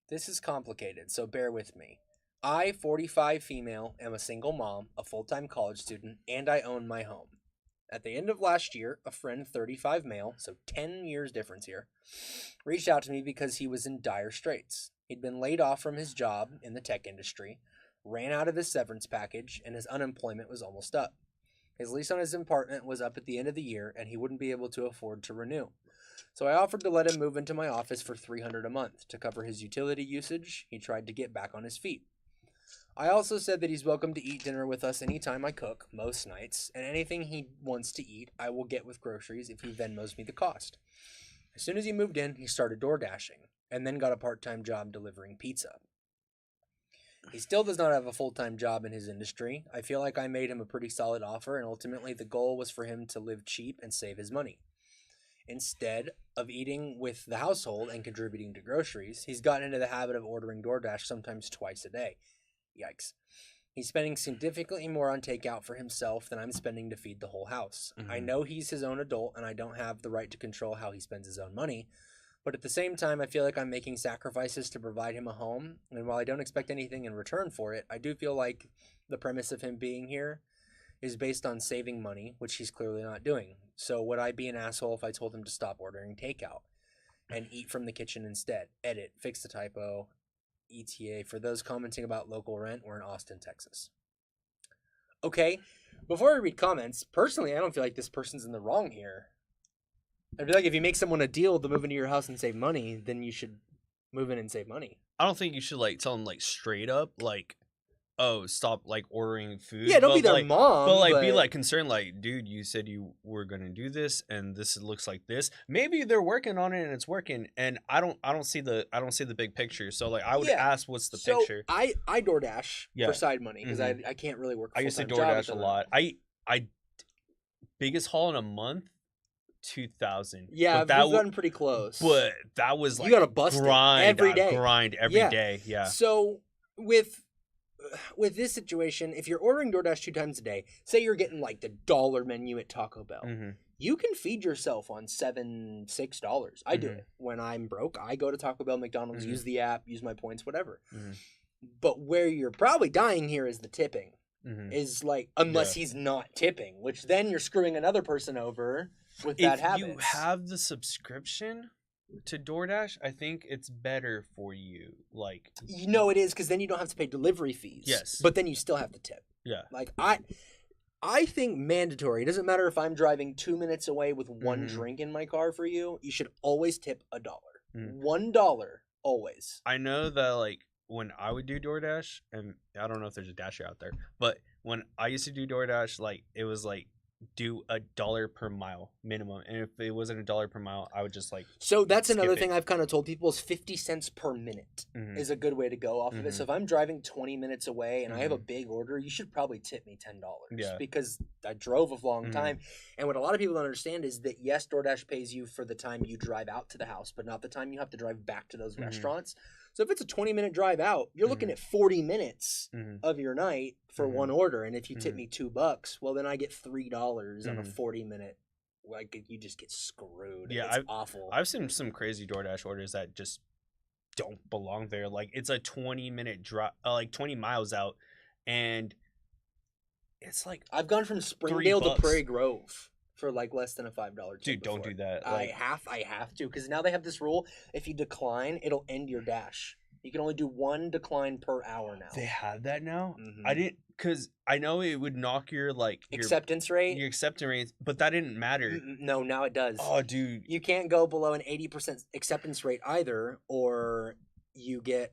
This is complicated, so bear with me. I, 45 female, am a single mom, a full-time college student, and I own my home. At the end of last year, a friend, 35 male, so 10 years difference here, reached out to me because he was in dire straits. He'd been laid off from his job in the tech industry, ran out of his severance package, and his unemployment was almost up. His lease on his apartment was up at the end of the year, and he wouldn't be able to afford to renew. So I offered to let him move into my office for $300 a month to cover his utility usage. He tried to get back on his feet. I also said that he's welcome to eat dinner with us anytime I cook, most nights, and anything he wants to eat, I will get with groceries if he Venmos me the cost. As soon as he moved in, he started door dashing and then got a part-time job delivering pizza. He still does not have a full-time job in his industry. I feel like I made him a pretty solid offer, and ultimately the goal was for him to live cheap and save his money. Instead of eating with the household and contributing to groceries, he's gotten into the habit of ordering DoorDash sometimes twice a day. Yikes. He's spending significantly more on takeout for himself than I'm spending to feed the whole house. Mhm. I know he's his own adult, and I don't have the right to control how he spends his own money. But at the same time, I feel like I'm making sacrifices to provide him a home. And while I don't expect anything in return for it, I do feel like the premise of him being here is based on saving money, which he's clearly not doing. So would I be an asshole if I told him to stop ordering takeout and eat from the kitchen instead? Edit, fix the typo, ETA. For those commenting about local rent, we're in Austin, Texas. Okay, before I read comments, personally, I don't feel like this person's in the wrong here. I feel like if you make someone a deal to move into your house and save money, then you should move in and save money. I don't think you should like tell them like straight up like, oh, stop like ordering food. Yeah, don't be But, their like, mom. But like be like concerned, like, dude, you said you were gonna do this and this looks like this. Maybe they're working on it and it's working. And I don't see the big picture. So like I would Yeah. ask what's the So picture. I DoorDash Yeah. for side money because Mhm. I can't really work. I used to full-time job DoorDash a at the lot. I biggest haul in a month, 2,000. Yeah, but we've gotten pretty close. But that was You like gotta bust it grind every day. Grind every Yeah. day. Yeah. So with this situation, if you're ordering DoorDash 2 times a day, say you're getting like the dollar menu at Taco Bell, Mm-hmm. you can feed yourself on $6. I do Mhm. it when I'm broke. I go to Taco Bell, McDonald's, Mhm. use the app, use my points, whatever. Mhm. But where you're probably dying here is the tipping. Mm-hmm. Is like unless he's not tipping, which then you're screwing another person over with bad habits. If you have the subscription to DoorDash, I think it's better for you. Like, You know it is because then you don't have to pay delivery fees. Yes. But then you still have to tip. yeah. Like I think mandatory. It doesn't matter if I'm driving 2 minutes away with one Mhm. drink in my car for you. You should always tip $1. Mhm. $1 always. I know that like when I would do DoorDash, and I don't know if there's a Dasher out there, but when I used to do DoorDash, like it was like do $1 per mile minimum, and if it wasn't $1 per mile, I would just like. So that's Skip another it. thing I've kind of told people is 50 cents per minute Mhm. is a good way to go off of it. Mhm. So if I'm driving 20 minutes away and I have a Mhm. big order, you should probably tip me $10 Yeah. because I drove a long Mhm. time. And what a lot of people don't understand is that yes, DoorDash pays you for the time you drive out to the house, but not the time you have to drive back to those Mhm. restaurants. So if it's a 20-minute drive out, you're looking Mhm. at 40 minutes Mhm. of your night for Mhm. one order. And if you tip Mhm. me $2, well, then I get $3 on a Mhm. 40-minute. Like you just get screwed. Yeah, It's awful. I've seen some crazy DoorDash orders that just don't belong there. Like it's a 20-minute drive, like 20 miles out, and it's like, I've gone from Springdale to $3. Prairie Grove for like less than a $5 tip. dude, don't before. do that. I Like, have to because now they have this rule: if you decline, it'll end your dash. You can only do one decline per hour now. they have that now. Mhm. I didn't, because I know it would knock your like Acceptance rate? your acceptance rate, but that didn't matter. No, now it does. Oh, dude, You can't go below an 80% acceptance rate either, or you get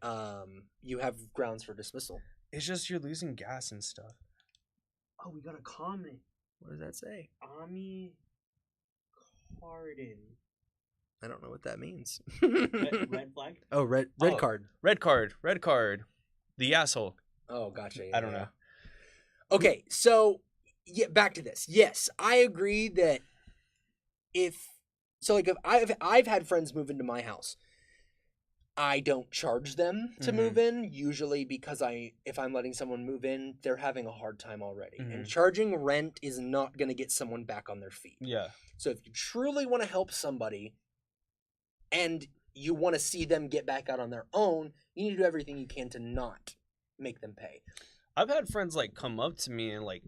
you have grounds for dismissal. it's just you're losing gas and stuff. Oh, we got a comment. What does that say? Ami Carden. I don't know what that means. Red flag. Oh, red Oh. card. Red card. The asshole. Oh, gotcha. I don't know. Okay, so yeah, back to this. Yes, I agree that if I've had friends move into my house, I don't charge them to Mhm. move in, usually because if I'm letting someone move in, they're having a hard time already. And Mhm. charging rent is not going to get someone back on their feet. Yeah. So if you truly want to help somebody and you want to see them get back out on their own, you need to do everything you can to not make them pay. I've had friends like come up to me and like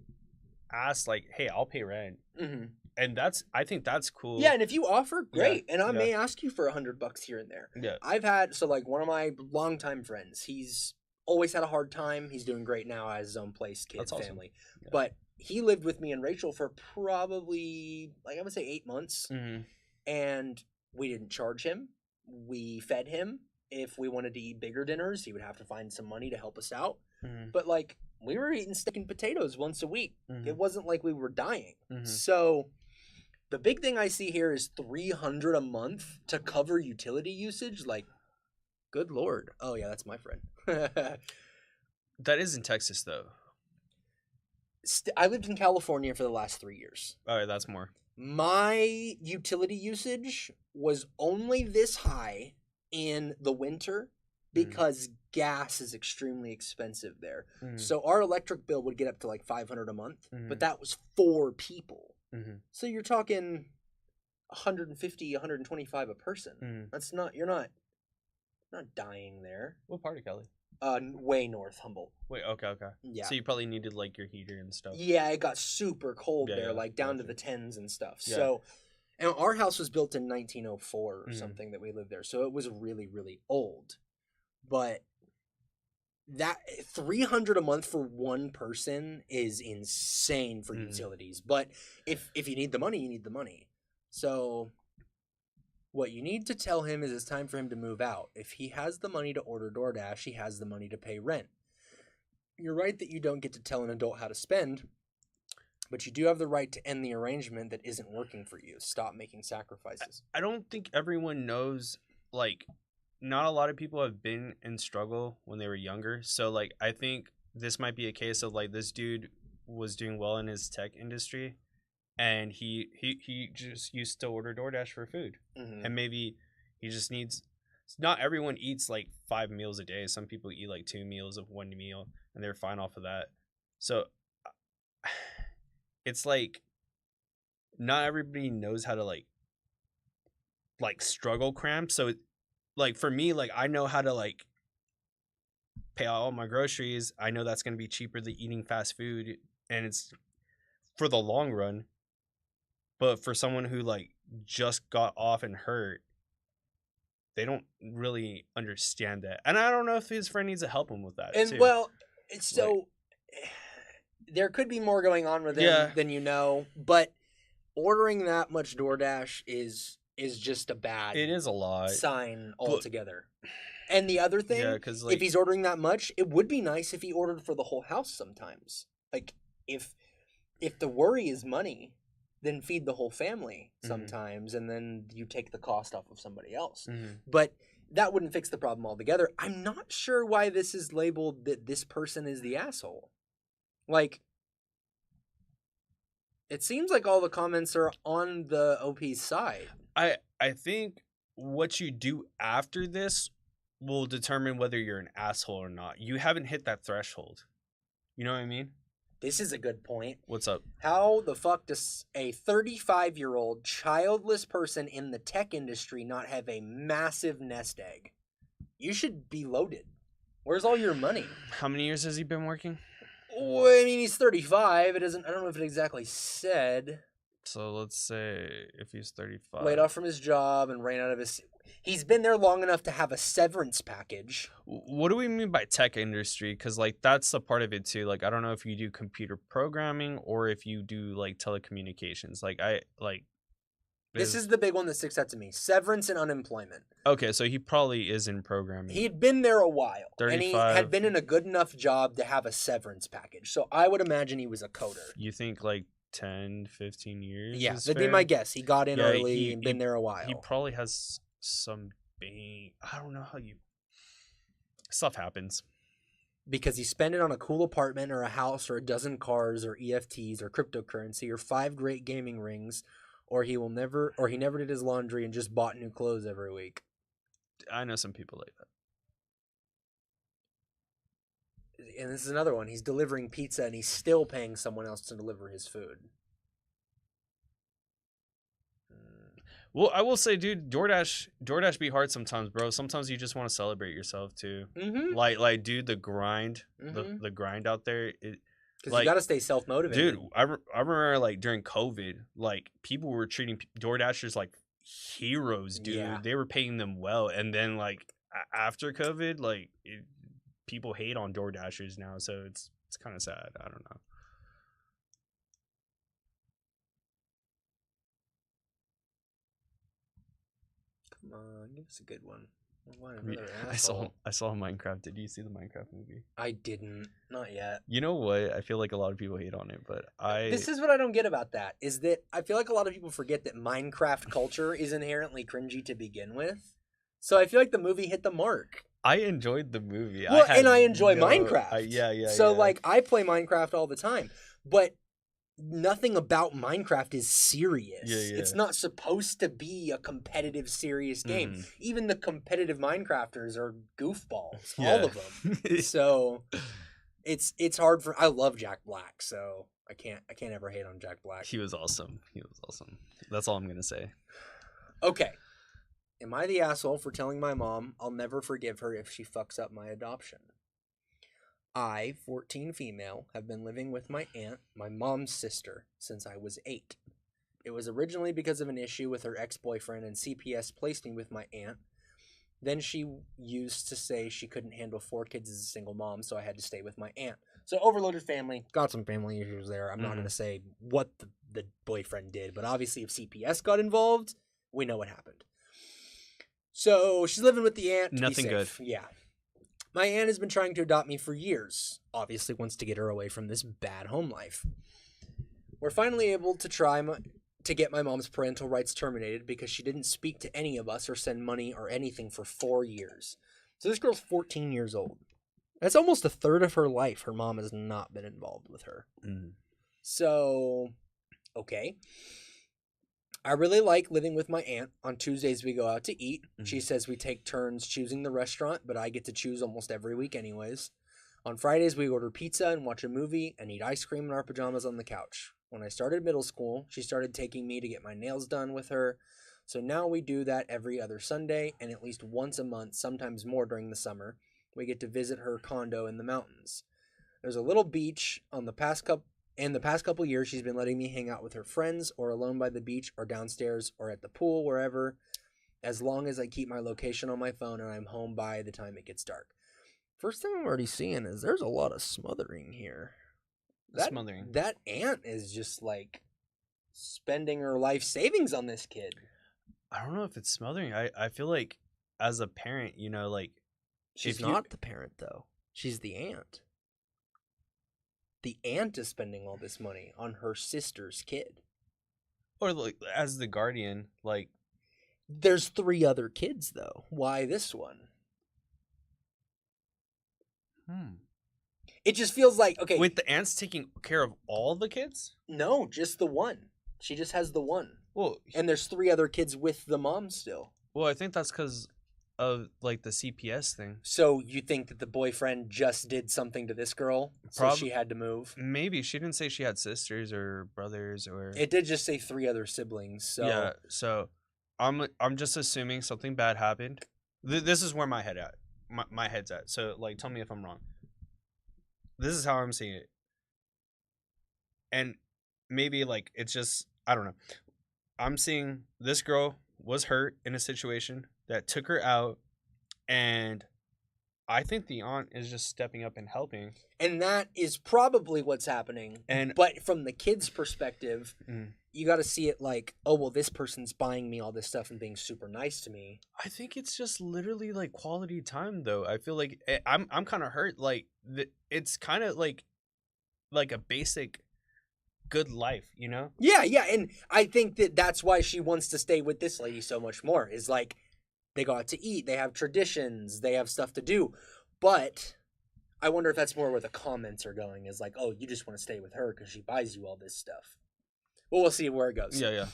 ask like, "Hey, I'll pay rent," Mm-hmm. and I think that's cool. Yeah, and if you offer, great. And I yeah. may ask you for $100 here and there. Yeah. I've had, so like one of my longtime friends, he's always had a hard time. He's doing great now, has his own place, kids, That's awesome. family. Yeah. But he lived with me and Rachel for probably, like I would say 8 months. Mm-hmm. And we didn't charge him. We fed him. If we wanted to eat bigger dinners, he would have to find some money to help us out. Mm-hmm. But like, we were eating steak and potatoes once a week. Mhm. It wasn't like we were dying. Mhm. So The big thing I see here is $300 a month to cover utility usage. Like, good lord. Oh yeah, that's my friend. That is in Texas though. I lived in California for the last 3 years. All right, that's more. My utility usage was only this high in the winter because gas is extremely expensive there. So our electric bill would get up to like $500 a month, but that was 4 people. So you're talking 150, 125 a person. That's not, you're not dying there. What part of Cali? Way north, Humboldt. Wait, okay. Yeah. So you probably needed like your heater and stuff. Yeah, it got super cold there, like down to the 10s and stuff. Yeah. So, and our house was built in 1904 or something that we lived there. So it was really, really old. But that $300 a month for one person is insane for utilities. But if you need the money, you need the money. So what you need to tell him is it's time for him to move out. If he has the money to order DoorDash, he has the money to pay rent. You're right that you don't get to tell an adult how to spend, but you do have the right to end the arrangement that isn't working for you. Stop making sacrifices. I don't think everyone knows, like, not a lot of people have been in struggle when they were younger. So, like, I think this might be a case of, like, this dude was doing well in his tech industry, and he just used to order DoorDash for food. And maybe he just needs... Not everyone eats, like, 5 meals a day. Some people eat, like, 2 meals of 1 meal, and they're fine off of that. So, it's, like, not everybody knows how to, like struggle cramp. So, like, for me, like, I know how to, like, pay all my groceries. I know that's going to be cheaper than eating fast food, and it's for the long run. But for someone who, like, just got off and hurt, they don't really understand that. And I don't know if his friend needs to help him with that, and too. Well, so like, there could be more going on with him than you know, but ordering that much DoorDash is just a bad... It is a lot. ...sign altogether. And the other thing, like, if he's ordering that much, it would be nice if he ordered for the whole house sometimes. Like, if the worry is money, then feed the whole family sometimes, and then you take the cost off of somebody else. But that wouldn't fix the problem altogether. I'm not sure why this is labeled that this person is the asshole. Like, it seems like all the comments are on the OP's side. I think what you do after this will determine whether you're an asshole or not. You haven't hit that threshold. You know what I mean? This is a good point. What's up? How the fuck does a 35-year-old childless person in the tech industry not have a massive nest egg? You should be loaded. Where's all your money? How many years has he been working? Well, I mean, he's 35. I don't know if it exactly said. So let's say if he's 35. Laid off from his job and ran out of his... He's been there long enough to have a severance package. What do we mean by tech industry? Because, like, that's a part of it, too. Like, I don't know if you do computer programming or if you do, like, telecommunications. This is the big one that sticks out to me. Severance and unemployment. Okay, so he probably is in programming. He'd been there a while. 35. And he had been in a good enough job to have a severance package. So I would imagine he was a coder. You think, like, 10, 15 years? Yeah, that'd be my guess. He got in early and been there a while. He probably has some bang. I don't know how you... Stuff happens. Because he spent it on a cool apartment or a house or a dozen cars or EFTs or cryptocurrency or 5 great gaming rings, or he never did his laundry and just bought new clothes every week. I know some people like that. And this is another one. He's delivering pizza and he's still paying someone else to deliver his food. Well, I will say, dude, DoorDash be hard sometimes, bro. Sometimes you just want to celebrate yourself too. Like, dude, the grind, the grind out there. Because you got to stay self-motivated. Dude, I remember, like, during COVID, like, people were treating DoorDashers like heroes, dude. Yeah. They were paying them well. And then, like, after COVID, like, people hate on DoorDashers now. So it's kind of sad. I don't know. Come on, give us a good one. What another I saw asshole. I saw Minecraft. Did you see the Minecraft movie? I didn't. Not yet. You know what? I feel like a lot of people hate on it, but This is what I don't get about that, is that I feel like a lot of people forget that Minecraft culture is inherently cringy to begin with. So I feel like the movie hit the mark. I enjoyed the movie. Well, had and I enjoy no- Minecraft. yeah. So, yeah. like, I play Minecraft all the time, but nothing about Minecraft is serious. Yeah. It's not supposed to be a competitive, serious game. Mhm. Even the competitive Minecrafters are goofballs, Yeah. all of them. So it's hard for. I love Jack Black, so I can't ever hate on Jack Black. He was awesome. That's all I'm gonna say. Okay. Am I the asshole for telling my mom I'll never forgive her if she fucks up my adoption? I, 14 female, have been living with my aunt, my mom's sister, since I was 8. It was originally because of an issue with her ex-boyfriend, and CPS placed me with my aunt. Then she used to say she couldn't handle 4 kids as a single mom, so I had to stay with my aunt. So overloaded family, got some family issues there. I'm not going to say what the boyfriend did, but obviously if CPS got involved, we know what happened. So she's living with the aunt. To Nothing be safe. good. Yeah. My aunt has been trying to adopt me for years. Obviously wants to get her away from this bad home life. We're finally able to to get my mom's parental rights terminated because she didn't speak to any of us or send money or anything for 4 years. So this girl's 14 years old. That's almost a third of her life her mom has not been involved with her. Mm. So, okay. I really like living with my aunt. On Tuesdays, we go out to eat. She says we take turns choosing the restaurant, but I get to choose almost every week anyways. On Fridays, we order pizza and watch a movie and eat ice cream in our pajamas on the couch. When I started middle school, she started taking me to get my nails done with her. So now we do that every other Sunday and at least once a month, sometimes more during the summer. We get to visit her condo in the mountains. There's a little beach on the past couple years, she's been letting me hang out with her friends or alone by the beach or downstairs or at the pool, wherever, as long as I keep my location on my phone and I'm home by the time it gets dark. First thing I'm already seeing is there's a lot of smothering here. Smothering. That aunt is just like spending her life savings on this kid. I don't know if it's smothering. I feel like as a parent, you know, like She's not the parent, though. She's the aunt. The aunt is spending all this money on her sister's kid. or like as the guardian, like There's 3 other kids, though. Why this one? It just feels like, okay. Wait, the aunt's taking care of all the kids? No, just the one. She just has the one. Well, And there's 3 other kids with the mom still. I think that's because of like the CPS thing. So you think that the boyfriend just did something to this girl, so she had to move? Maybe she didn't say she had sisters or brothers or. It did just say 3 other siblings. So Yeah, so I'm just assuming something bad happened. This is where my head's at. So like, tell me if I'm wrong. This is how I'm seeing it, and maybe like it's just I don't know. I'm seeing this girl was hurt in a situation that took her out, and I think the aunt is just stepping up and helping. And that is probably what's happening. But from the kid's perspective, you got to see it like, oh, well, this person's buying me all this stuff and being super nice to me. I think it's just literally like quality time, though. I feel like I'm kind of hurt. Like it's kind of like a basic good life, you know? Yeah, and I think that that's why she wants to stay with this lady so much more. Is like they go out to eat, they have traditions, they have stuff to do, but I wonder if that's more where the comments are going. Is like, oh, you just want to stay with her because she buys you all this stuff. Well, we'll see where it goes. Yeah.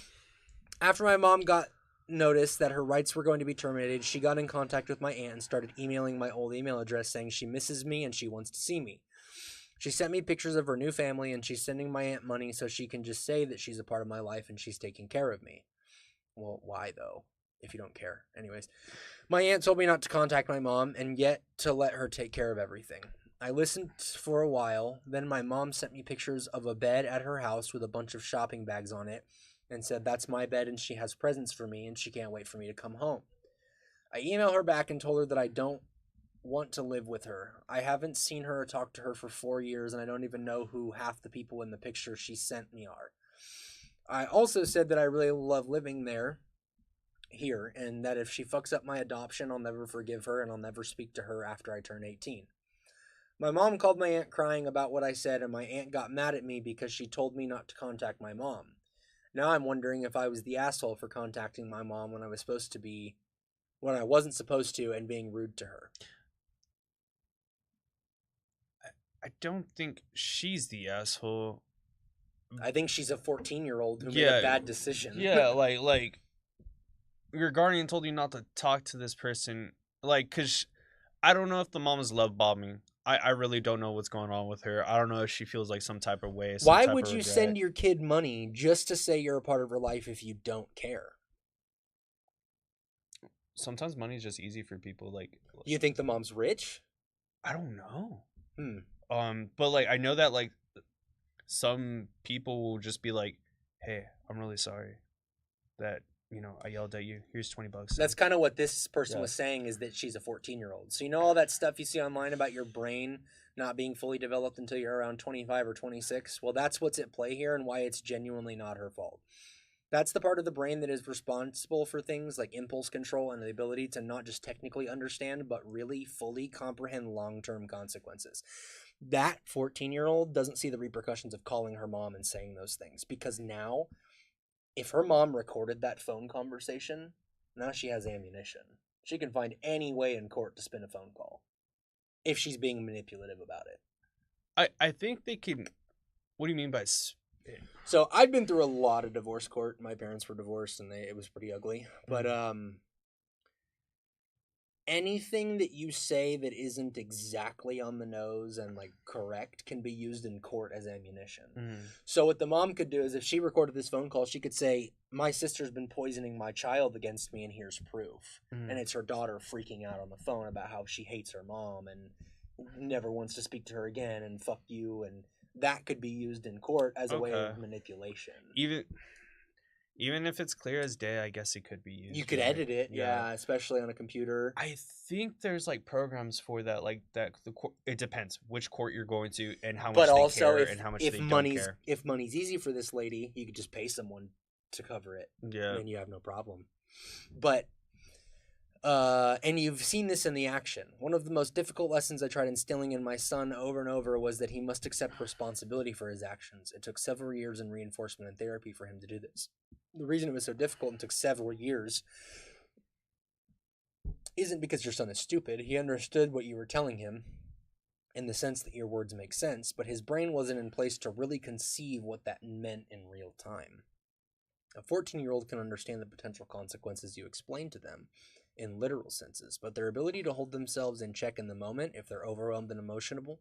After my mom got notice that her rights were going to be terminated, she got in contact with my aunt and started emailing my old email address saying she misses me and she wants to see me. She sent me pictures of her new family, and she's sending my aunt money so she can just say that she's a part of my life and she's taking care of me. Well, why though, if you don't care? Anyways, my aunt told me not to contact my mom and yet to let her take care of everything. I listened for a while, then my mom sent me pictures of a bed at her house with a bunch of shopping bags on it and said that's my bed and she has presents for me and she can't wait for me to come home. I emailed her back and told her that I don't want to live with her. I haven't seen her or talked to her for 4 years and I don't even know who half the people in the picture she sent me are. I also said that I really love living there here, and that if she fucks up my adoption, I'll never forgive her and I'll never speak to her after I turn 18. My mom called my aunt crying about what I said, and my aunt got mad at me because she told me not to contact my mom. Now I'm wondering if I was the asshole for contacting my mom when I wasn't supposed to, and being rude to her. I don't think she's the asshole. I think she's a 14-year-old who made Yeah. a bad decision. Yeah, like your guardian told you not to talk to this person, like, cause I don't know if the mom is love bombing. I really don't know what's going on with her. I don't know if she feels like some type of way. Why would you send your kid money just to say you're a part of her life if you don't care? Sometimes money is just easy for people. Like, You think the mom's rich? I don't know. Hmm. But like I know that like some people will just be like, "Hey, I'm really sorry that I yelled at you. Here's $20." That's kind of what this person Yeah. was saying, is that she's a 14-year-old. So all that stuff you see online about your brain not being fully developed until you're around 25 or 26? Well, that's what's at play here and why it's genuinely not her fault. That's the part of the brain that is responsible for things like impulse control and the ability to not just technically understand, but really fully comprehend long-term consequences. That 14-year-old doesn't see the repercussions of calling her mom and saying those things, because now, if her mom recorded that phone conversation, now she has ammunition. She can find any way in court to spin a phone call if she's being manipulative about it. I think they can. What do you mean by spin? So I've been through a lot of divorce court. My parents were divorced and it was pretty ugly. But anything that you say that isn't exactly on the nose and like correct can be used in court as ammunition. So what the mom could do is, if she recorded this phone call, she could say, "My sister's been poisoning my child against me and here's proof." And it's her daughter freaking out on the phone about how she hates her mom and never wants to speak to her again and fuck you, and that could be used in court as a way of manipulation. Even if it's clear as day, I guess it could be used. You could edit it, yeah, especially on a computer. I think there's like programs for that, like that. It depends which court you're going to and how much But they also, care and how much they don't care. If money's easy for this lady, you could just pay someone to cover it. Yeah, and you have no problem. But and you've seen this in the action. One of the most difficult lessons I tried instilling in my son over and over was that he must accept responsibility for his actions. It took several years in reinforcement and therapy for him to do this. The reason it was so difficult and took several years isn't because your son is stupid. He understood what you were telling him in the sense that your words make sense, but his brain wasn't in place to really conceive what that meant in real time. A 14-year-old can understand the potential consequences you explain to them in literal senses, but their ability to hold themselves in check in the moment if they're overwhelmed and emotional,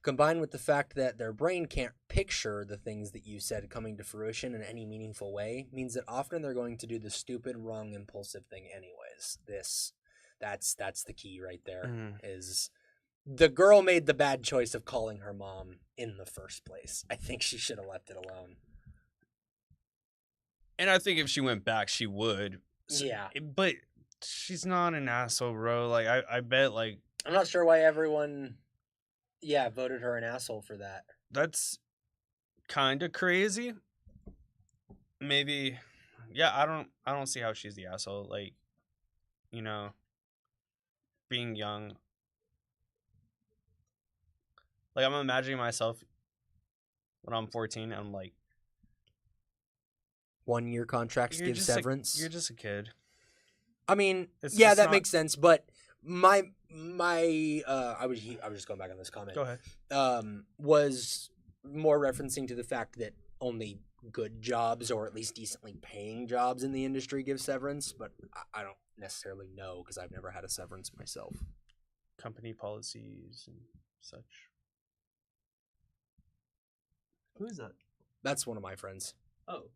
combined with the fact that their brain can't picture the things that you said coming to fruition in any meaningful way, means that often they're going to do the stupid, wrong, impulsive thing anyways. That's the key right there. Is the girl made the bad choice of calling her mom in the first place. I think she should have left it alone. And I think if she went back, she would. Yeah. But she's not an asshole, bro. Like, I bet, like... I'm not sure why everyone, voted her an asshole for that. That's kind of crazy. Maybe... Yeah, I don't see how she's the asshole. Like, being young. Like, I'm imagining myself when I'm 14, I'm like... 1-year contracts give severance. You're just a kid. I mean, that makes sense. But my I was just going back on this comment. Go ahead. Was more referencing to the fact that only good jobs, or at least decently paying jobs in the industry, give severance. But I don't necessarily know because I've never had a severance myself. Company policies and such. Who is that? That's one of my friends. Oh.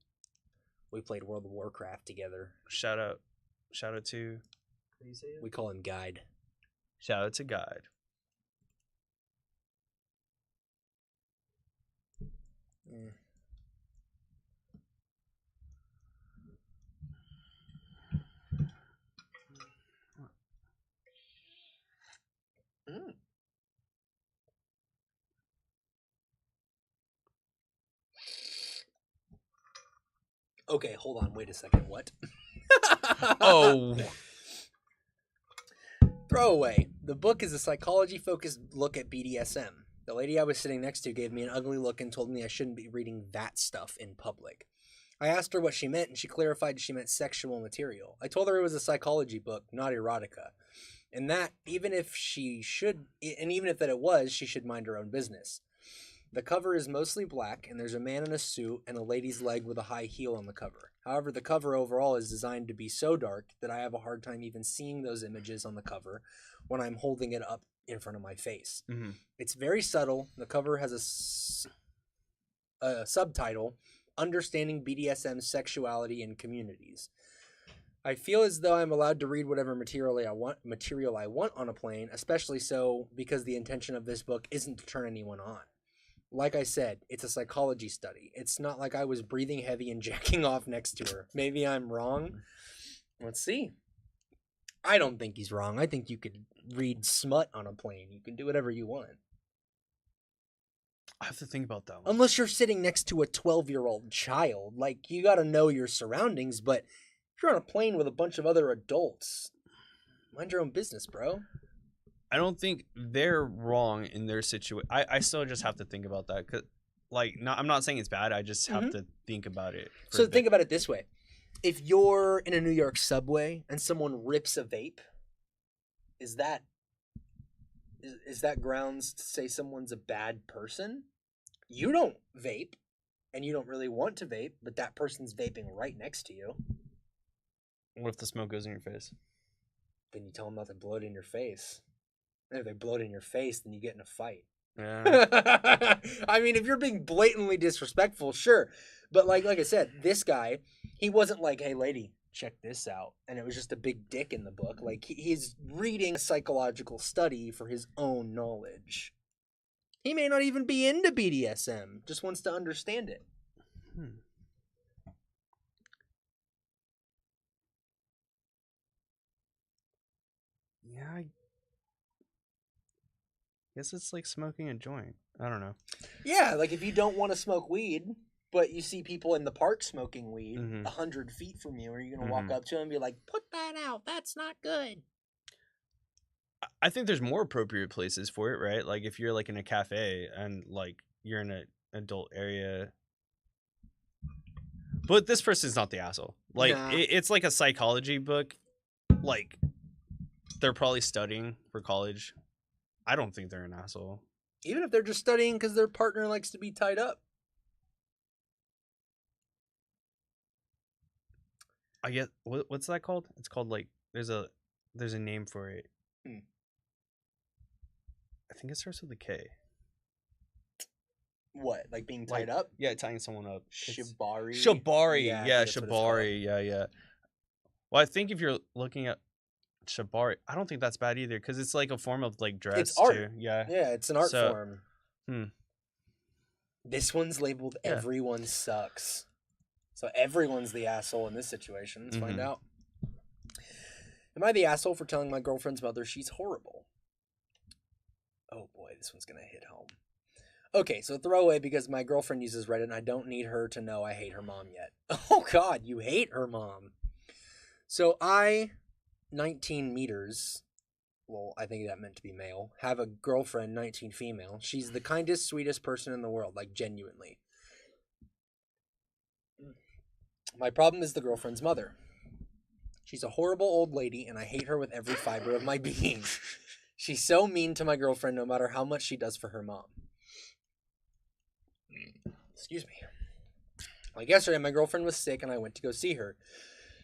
We played World of Warcraft together. Shout out to... How do you say it? We call him Guide. Shout out to Guide. Okay, hold on. Wait a second. What? Oh. Throwaway. The book is a psychology-focused look at BDSM. The lady I was sitting next to gave me an ugly look and told me I shouldn't be reading that stuff in public. I asked her what she meant, and she clarified she meant sexual material. I told her it was a psychology book, not erotica. And that, even if that it was, she should mind her own business. The cover is mostly black, and there's a man in a suit and a lady's leg with a high heel on the cover. However, the cover overall is designed to be so dark that I have a hard time even seeing those images on the cover when I'm holding it up in front of my face. Mm-hmm. It's very subtle. The cover has a subtitle, Understanding BDSM Sexuality in Communities. I feel as though I'm allowed to read whatever material I want on a plane, especially so because the intention of this book isn't to turn anyone on. Like I said, it's a psychology study. It's not like I was breathing heavy and jacking off next to her. Maybe I'm wrong. Let's see. I don't think he's wrong. I think you could read smut on a plane. You can do whatever you want. I have to think about that one. Unless you're sitting next to a 12-year-old child. Like, you gotta know your surroundings, but if you're on a plane with a bunch of other adults, mind your own business, bro. I don't think they're wrong in their situation. I still just have to think about that. Cause, I'm not saying it's bad. I just have to think about it. So think about it this way. If you're in a New York subway and someone rips a vape, is that grounds to say someone's a bad person? You don't vape, and you don't really want to vape, but that person's vaping right next to you. What if the smoke goes in your face? Then you tell them not to blow it in your face. And if they blow it in your face, then you get in a fight. Yeah. I mean, if you're being blatantly disrespectful, sure. But like I said, this guy, he wasn't like, hey, lady, check this out. And it was just a big dick in the book. Like, he's reading a psychological study for his own knowledge. He may not even be into BDSM, just wants to understand it. Yeah, I guess it's like smoking a joint. I don't know. Yeah, like if you don't want to smoke weed, but you see people in the park smoking weed 100 feet from you, are you going to walk up to them and be like, put that out, that's not good? I think there's more appropriate places for it, right? Like if you're like in a cafe and like you're in an adult area. But this person's not the asshole. Like it's like a psychology book. Like they're probably studying for college. I don't think they're an asshole. Even if they're just studying because their partner likes to be tied up. I get what's that called? It's called like there's a name for it. I think it starts with a K. What? Like being tied up? Yeah, tying someone up. Shibari. Shibari. Yeah, that's shibari. Yeah. Well, I think if you're looking at shibari, I don't think that's bad either because it's like a form of like dress. It's art. Too. Yeah. Yeah, it's an art form. This one's labeled Yeah. Everyone Sucks. So everyone's the asshole in this situation. Let's find out. Am I the asshole for telling my girlfriend's mother she's horrible? Oh boy, this one's gonna hit home. Okay, so throwaway because my girlfriend uses Reddit and I don't need her to know I hate her mom yet. Oh god, you hate her mom. So I, 19 meters, well, I think that meant to be male, have a girlfriend, 19 female. She's the kindest, sweetest person in the world, like genuinely. My problem is the girlfriend's mother. She's a horrible old lady and I hate her with every fiber of my being. She's so mean to my girlfriend no matter how much she does for her mom. Excuse me. Like yesterday, my girlfriend was sick and I went to go see her.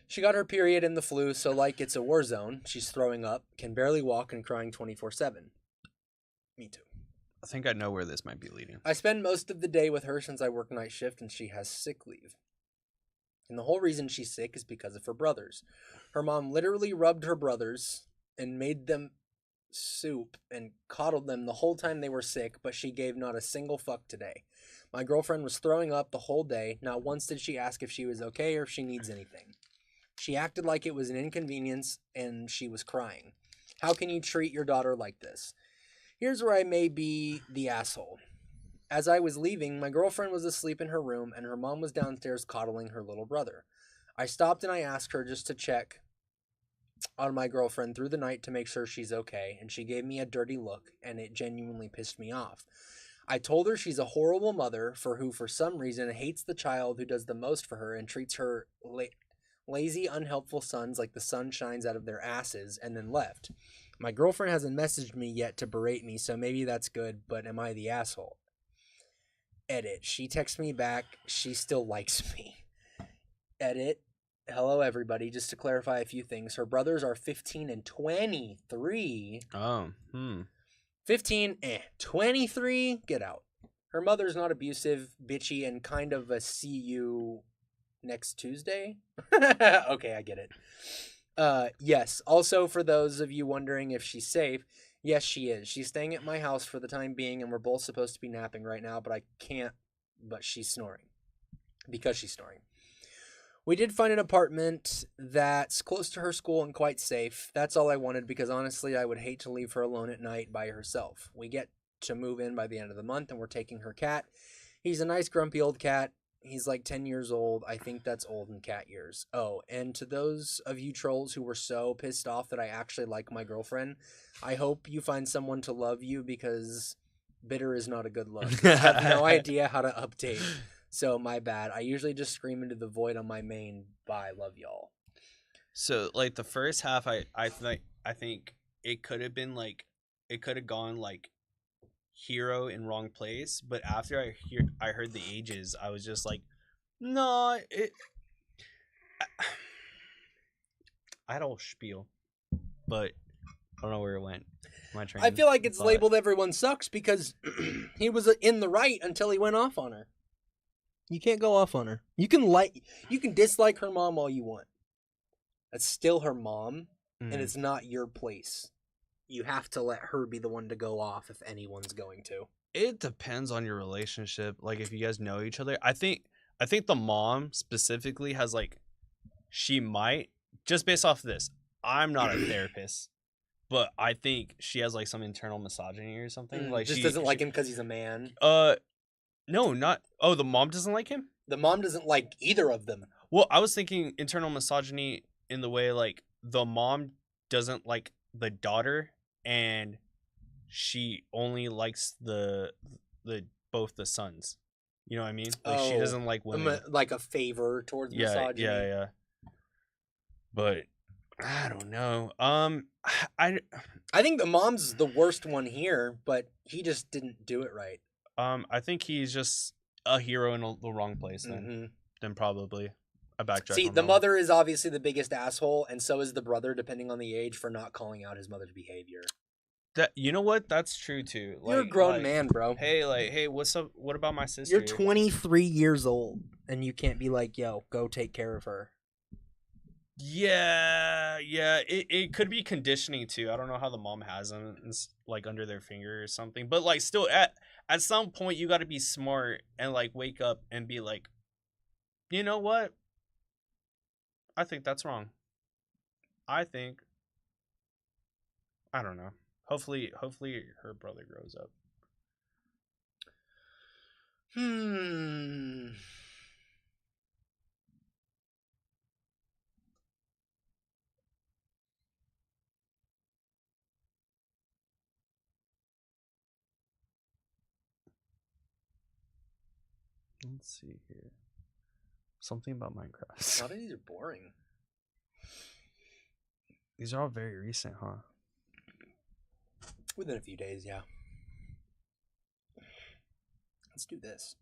She got her period and the flu, so like it's a war zone. She's throwing up, can barely walk, and crying 24/7. Me too. I think I know where this might be leading. I spend most of the day with her since I work night shift and she has sick leave. And the whole reason she's sick is because of her brothers. Her mom literally rubbed her brothers and made them soup and coddled them the whole time they were sick, but she gave not a single fuck today. My girlfriend was throwing up the whole day. Not once did she ask if she was okay or if she needs anything. She acted like it was an inconvenience and she was crying. How can you treat your daughter like this? Here's where I may be the asshole. As I was leaving, my girlfriend was asleep in her room and her mom was downstairs coddling her little brother. I stopped and I asked her just to check on my girlfriend through the night to make sure she's okay, and she gave me a dirty look, and it genuinely pissed me off. I told her she's a horrible mother who, for some reason, hates the child who does the most for her and treats her lazy, unhelpful sons like the sun shines out of their asses, and then left. My girlfriend hasn't messaged me yet to berate me, so maybe that's good, but am I the asshole? Edit. She texts me back. She still likes me. Edit. Hello, everybody. Just to clarify a few things. Her brothers are 15 and 23. 15, 23, get out. Her mother's not abusive, bitchy, and kind of a see you next Tuesday. Okay, I get it. Yes. Also, for those of you wondering if she's safe, yes, she is. She's staying at my house for the time being, and we're both supposed to be napping right now, but I can't, but she's snoring. Because she's snoring. We did find an apartment that's close to her school and quite safe. That's all I wanted because honestly, I would hate to leave her alone at night by herself. We get to move in by the end of the month and we're taking her cat. He's a nice grumpy old cat. He's like 10 years old. I think that's old in cat years. Oh, and to those of you trolls who were so pissed off that I actually like my girlfriend, I hope you find someone to love you because bitter is not a good look. I have no idea how to update. So, my bad. I usually just scream into the void on my main. Bye. Love y'all. So, like, the first half, I think it could have been, like, it could have gone, like, hero in wrong place. But after I heard the ages, I was just like, no, I had a whole spiel. But I don't know where it went. I feel like it's labeled everyone sucks because he was in the right until he went off on her. You can't go off on her. You can dislike her mom all you want. That's still her mom, and it's not your place. You have to let her be the one to go off if anyone's going to. It depends on your relationship. Like if you guys know each other, I think the mom specifically has like, she might just based off of this. I'm not a therapist, but I think she has like some internal misogyny or something. Like just doesn't like him because he's a man. No, not. Oh, the mom doesn't like him? The mom doesn't like either of them. Well, I was thinking internal misogyny in the way, like, the mom doesn't like the daughter, and she only likes the both the sons. You know what I mean? Like, she doesn't like women. Like a favor towards misogyny. Yeah. But, I don't know. I think the mom's the worst one here, but he just didn't do it right. I think he's just a hero in the wrong place then. Then probably a backtrack. See, the mother is obviously the biggest asshole, and so is the brother, depending on the age, for not calling out his mother's behavior. That, you know what? That's true too. You're a grown man, bro. Hey, what's up? What about my sister? You're 23 years old, and you can't be like, yo, go take care of her. Yeah. It could be conditioning too. I don't know how the mom has them, like under their finger or something. But like, still, at some point, you got to be smart and like wake up and be like, you know what? I think that's wrong. I don't know. Hopefully, her brother grows up. Let's see here. Something about Minecraft. A lot of these are boring. These are all very recent, huh? Within a few days, yeah. Let's do this.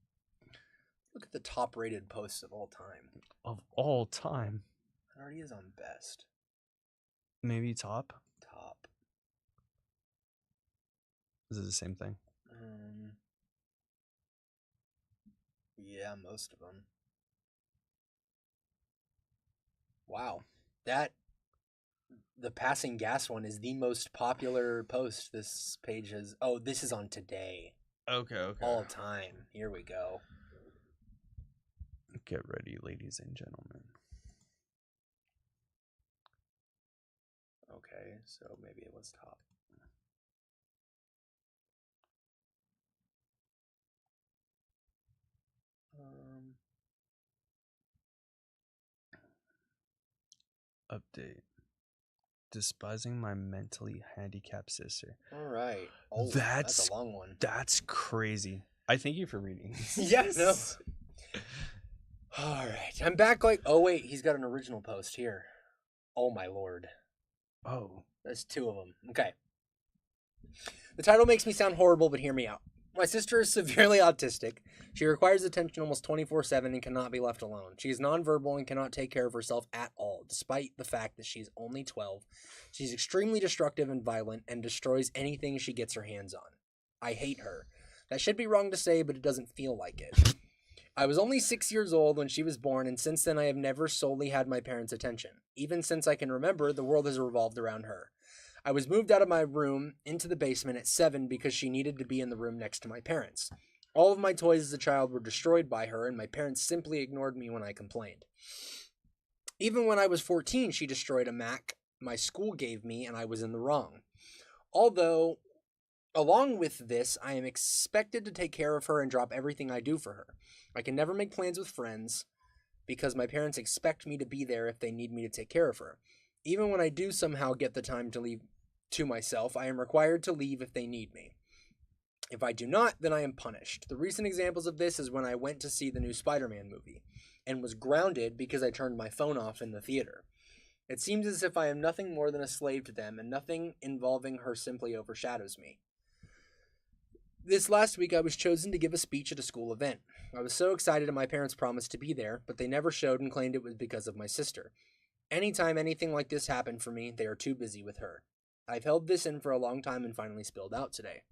Look at the top-rated posts of all time. Of all time? It already is on best. Maybe top? Top. Is it the same thing? Yeah, most of them. Wow. The passing gas one is the most popular post this page has. Oh, this is on today. Okay. All time. Here we go. Get ready, ladies and gentlemen. Okay, so maybe it was top. Update. Despising my mentally handicapped sister. All right. Oh, That's that's a long one. That's crazy. I thank you for reading. Yeah, no. All right. I'm back like, oh, wait. He's got an original post here. Oh, my Lord. Oh. There's 2 of them. Okay. The title makes me sound horrible, but hear me out. My sister is severely autistic. She requires attention almost 24/7 and cannot be left alone. She is nonverbal and cannot take care of herself at all, despite the fact that she's only 12. She's extremely destructive and violent and destroys anything she gets her hands on. I hate her. That should be wrong to say, but it doesn't feel like it. I was only 6 years old when she was born, and since then I have never solely had my parents' attention. Even since I can remember, the world has revolved around her. I was moved out of my room into the basement at 7 because she needed to be in the room next to my parents. All of my toys as a child were destroyed by her, and my parents simply ignored me when I complained. Even when I was 14, she destroyed a Mac my school gave me, and I was in the wrong. Although, along with this, I am expected to take care of her and drop everything I do for her. I can never make plans with friends because my parents expect me to be there if they need me to take care of her. Even when I do somehow get the time to leave to myself, I am required to leave if they need me. If I do not, then I am punished. The recent examples of this is when I went to see the new Spider-Man movie and was grounded because I turned my phone off in the theater. It seems as if I am nothing more than a slave to them, and nothing involving her simply overshadows me. This last week I was chosen to give a speech at a school event. I was so excited and my parents promised to be there, but they never showed and claimed it was because of my sister. Anytime anything like this happened for me, they are too busy with her. I've held this in for a long time and finally spilled out today.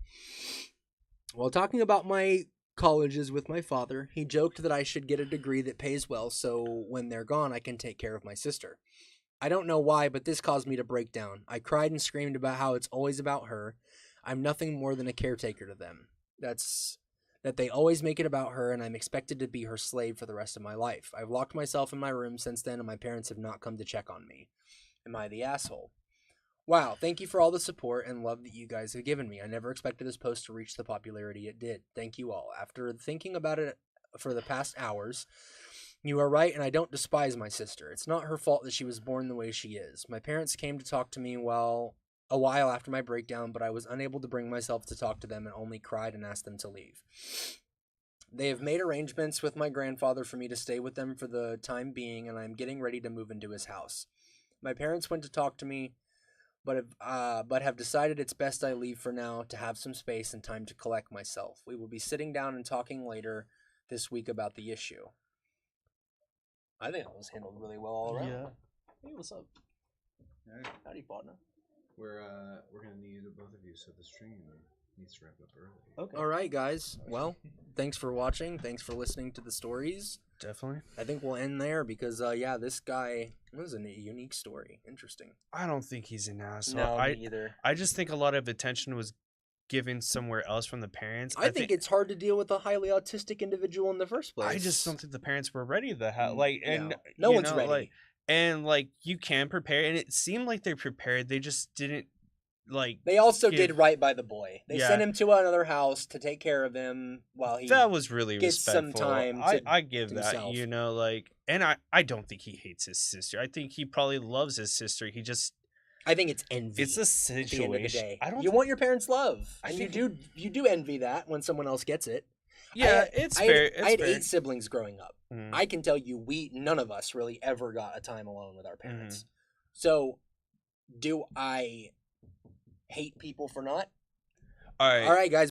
While talking about my colleges with my father, he joked that I should get a degree that pays well so when they're gone I can take care of my sister. I don't know why, but this caused me to break down. I cried and screamed about how it's always about her. I'm nothing more than a caretaker to them. That they always make it about her, and I'm expected to be her slave for the rest of my life. I've locked myself in my room since then, and my parents have not come to check on me. Am I the asshole? Wow, thank you for all the support and love that you guys have given me. I never expected this post to reach the popularity it did. Thank you all. After thinking about it for the past hours, you are right, and I don't despise my sister. It's not her fault that she was born the way she is. My parents came to talk to me a while after my breakdown, but I was unable to bring myself to talk to them and only cried and asked them to leave. They have made arrangements with my grandfather for me to stay with them for the time being, and I'm getting ready to move into his house. My parents went to talk to me, but have decided it's best I leave for now to have some space and time to collect myself. We will be sitting down and talking later this week about the issue. I think it was handled really well all around. Yeah. Hey, what's up? Alright. Howdy, partner. We're gonna need both of you, so the stream needs to wrap up early. Okay. All right, guys. Well, thanks for watching. Thanks for listening to the stories. Definitely. I think we'll end there because, this guy was a unique story. Interesting. I don't think he's an asshole. No, me either. I just think a lot of attention was given somewhere else from the parents. I think it's hard to deal with a highly autistic individual in the first place. I just don't think the parents were ready to have No one's ready. And you can prepare, and it seemed like they prepared. They just didn't They also did right by the boy. They Yeah. sent him to another house to take care of him while he. That was really gets some respectful. time to I give that, himself. and I don't think he hates his sister. I think he probably loves his sister. He just I think it's envy. it's a at the end of the situation. day. I don't. You want your parents' love, I and think- you do envy that when someone else gets it. Yeah, I had It's fair. 8 siblings growing up. Mhm. I can tell you, none of us really ever got a time alone with our Mm-hmm. parents. So, do I hate people for not? All right. All right, guys.